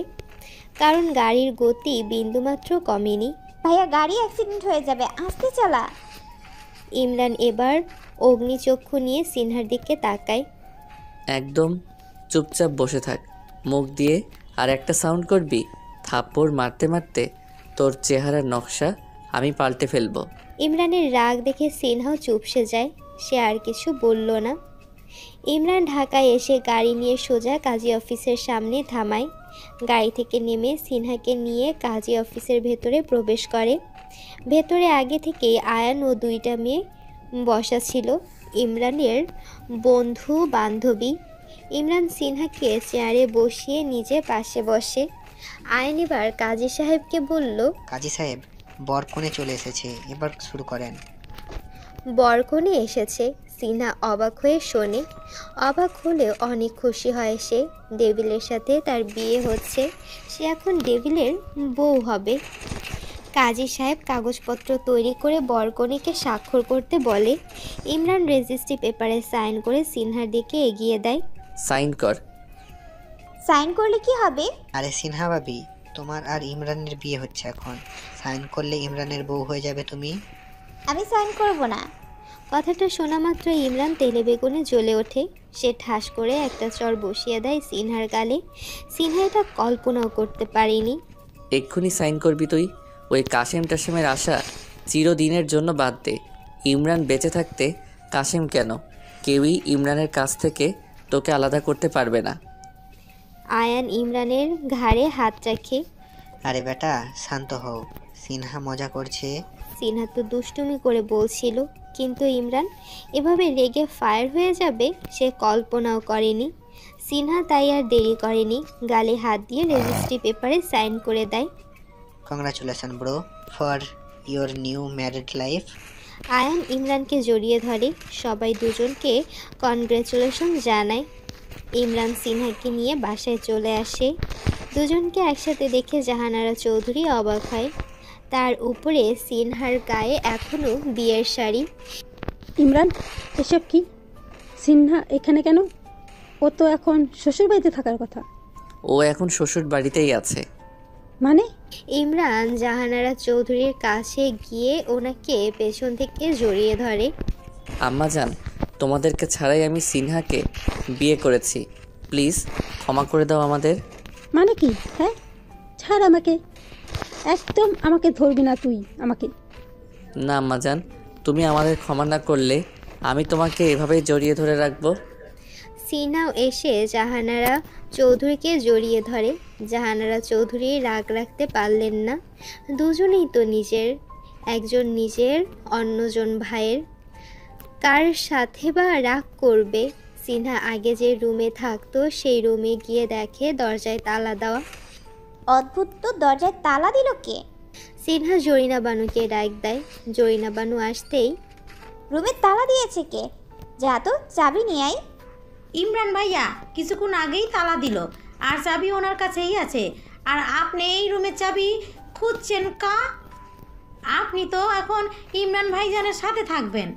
কারণ গাড়ির গতি বিন্দুমাত্র কমেনি। ভাইয়া গাড়ি অ্যাক্সিডেন্ট হয়ে যাবে, আস্তে চালা। ইমরান এবার অগ্নিচক্ষু নিয়ে সিনহার দিকে তাকায়। একদম চুপচাপ বসে থাক, মুখ দিয়ে আর একটা সাউন্ড করবি, থাপ্পড় মারতে মারতে তোর চেহারার নকশা আমি পাল্টে ফেলবো। ইমরানের রাগ দেখে সিনহাও চুপসে যায়। সে আর কিছু বলল না। ইমরান ঢাকায় এসে গাড়ি নিয়ে সোজা কাজী অফিসের সামনে থামায়। গাড়ি থেকে নেমে সিনহাকে নিয়ে কাজী অফিসের ভেতরে প্রবেশ করে। ভেতরে আগে থেকেই আয়ান ও দুইটা মেয়ে বসা ছিল, ইমরানের বন্ধু বান্ধবী। ইমরান সিনহাকে চেয়ারে বসিয়ে নিজে পাশে বসে। আয়ান এবার কাজী সাহেবকে বলল, কাজী সাহেব, বরকনে চলে এসেছে, এবার শুরু করেন। বরকনে এসেছে? সিনহা অবাক হয়ে শোনে। অবাক হলেও অনেক খুশি হয় সে। ডেভিলের সাথে তার বিয়ে হচ্ছে, সে এখন ডেভিলের বউ হবে। কাজী সাহেব কাগজপত্র তৈরি করে বরকনেকে স্বাক্ষর করতে বলে। ইমরান রেজিস্ট্রি পেপারে সাইন করে সিনহার দিকে এগিয়ে দেয়। সাইন কর। সাইন করলে কি হবে? আরে সিনহা ভাবি, তোমার আর ইমরানের বিয়ে হচ্ছে এখন। সাইন করলে ইমরানের বউ হয়ে যাবে তুমি। আমি সাইন করব না। কথাটা শোনা মাত্র ইমরান তেলে বেগুনে জ্বলে ওঠে। সে ঠাস করে একটা চর বসিয়ে দেয় সিনহার গালে। সিনহা এটা কল্পনাও করতে পারেনি। এক্ষুনি সাইন করবি তুই? ওই কাশেম টাশেমের আশা চিরদিনের জন্য বাদ দে। ইমরান বেঁচে থাকতে কাশেম কেন, কেউই ইমরানের কাছ থেকে তোকে আলাদা করতে পারবে না। আয়ান ইমরানের ঘাড়ে হাত রাখে। আরে বেটা শান্ত হও, সিনহা মজা করছে। সিনহা তো দুষ্টুমি করে বলছিল, কিন্তু ইমরান এভাবে রেগে ফায়ার হয়ে যাবে সে কল্পনাও করেনি। সিনহা তাই আর দেরি করেনি, গালে হাত দিয়ে রেজিস্ট্রি পেপারে সাইন করে দেয়। Congratulation bro for your new married life. Ayaan ইমরানকে জড়িয়ে ধরে। সবাই দুজনকে কনগ্রাচুলেশন জানায়। ইমরান সিনহাকে নিয়ে বাসায় চলে আসে। দুজনকে একসাথে দেখে জাহানারা চৌধুরী অবাক হয়। তার উপরে সিনহার গায়ে এখনও বিয়ের শাড়ি। ইমরান, এসব কি? সিনহা এখানে কেন? ও তো এখন শ্বশুরবাড়িতে থাকার কথা। ও এখন শ্বশুর বাড়িতেই আছে। মানে? ইমরান জাহানারা চৌধুরীর কাছে গিয়ে ওনাকে পেছন থেকে জড়িয়ে ধরে। আম্মা জান, তোমাদেরকে ছাড়াই আমি সিনহাকে বিয়ে করেছি, প্লিজ ক্ষমা করে দাও আমাদের। মানে কি? হ্যাঁ, ছাড় আমাকে, একদম আমাকে ধরবি না তুই আমাকে। না আম্মা জান, তুমি আমাদের ক্ষমা না করলে আমি তোমাকে এভাবেই জড়িয়ে ধরে রাখবো। সিনহাও এসে জাহানারা চৌধুরীকে জড়িয়ে ধরে। জাহানারা চৌধুরী রাগ রাখতে পারলেন না। দুজনেই তো নিজের, একজন নিজের, অন্যজন ভাইয়ের। কার সাথে বা রাগ করবে? সিনহা আগে যে রুমে থাকতো সেই রুমে গিয়ে দেখে দরজায় তালা দেওয়া। অদ্ভুত তো, দরজায় তালা দিল কে? সিনহা জরিনা বানুকে ডাক দেয়। জরিনা বানু আসতেই, রুমে তালা দিয়েছে কে? যা তো চাবি নিয়ে আয়। ইমরান ভাইয়া কিছুক্ষণ আগেই তালা দিল, আর চাবি ওনার কাছেই আছে। আর আপনি এই রুমের চাবি খুঁজছেন কা? আপনি তো এখন ইমরান ভাইজানের সাথে থাকবেন।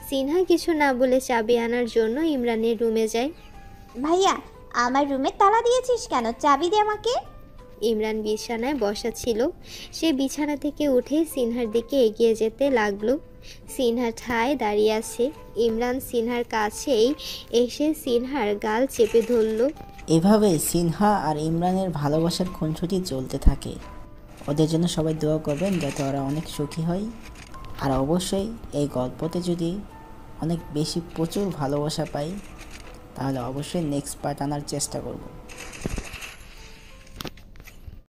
সিনহা কিছু না বলে চাবি আনার জন্য ইমরানের রুমে যায়। ভাইয়া, আমার রুমে তালা দিয়েছিস কেন? চাবি দে আমাকে। ইমরান বিছানায় বসা ছিল। সে বিছানা থেকে উঠে সিনহার দিকে এগিয়ে যেতে লাগলো। সিনহা ঠায় দাঁড়িয়ে আছে। ইমরান সিনহার কাছেই এসে সিনহার গাল চেপে ধরল। এভাবে সিনহা আর ইমরানের ভালোবাসার খুনসুটি চলতে থাকে। ওদের জন্য সবাই দোয়া করবেন যাতে ওরা অনেক সুখী হয়। আর অবশ্যই এই গল্পতে যদি অনেক বেশি প্রচুর ভালোবাসা পাই তাহলে অবশ্যই নেক্সট পার্ট আনার চেষ্টা করব।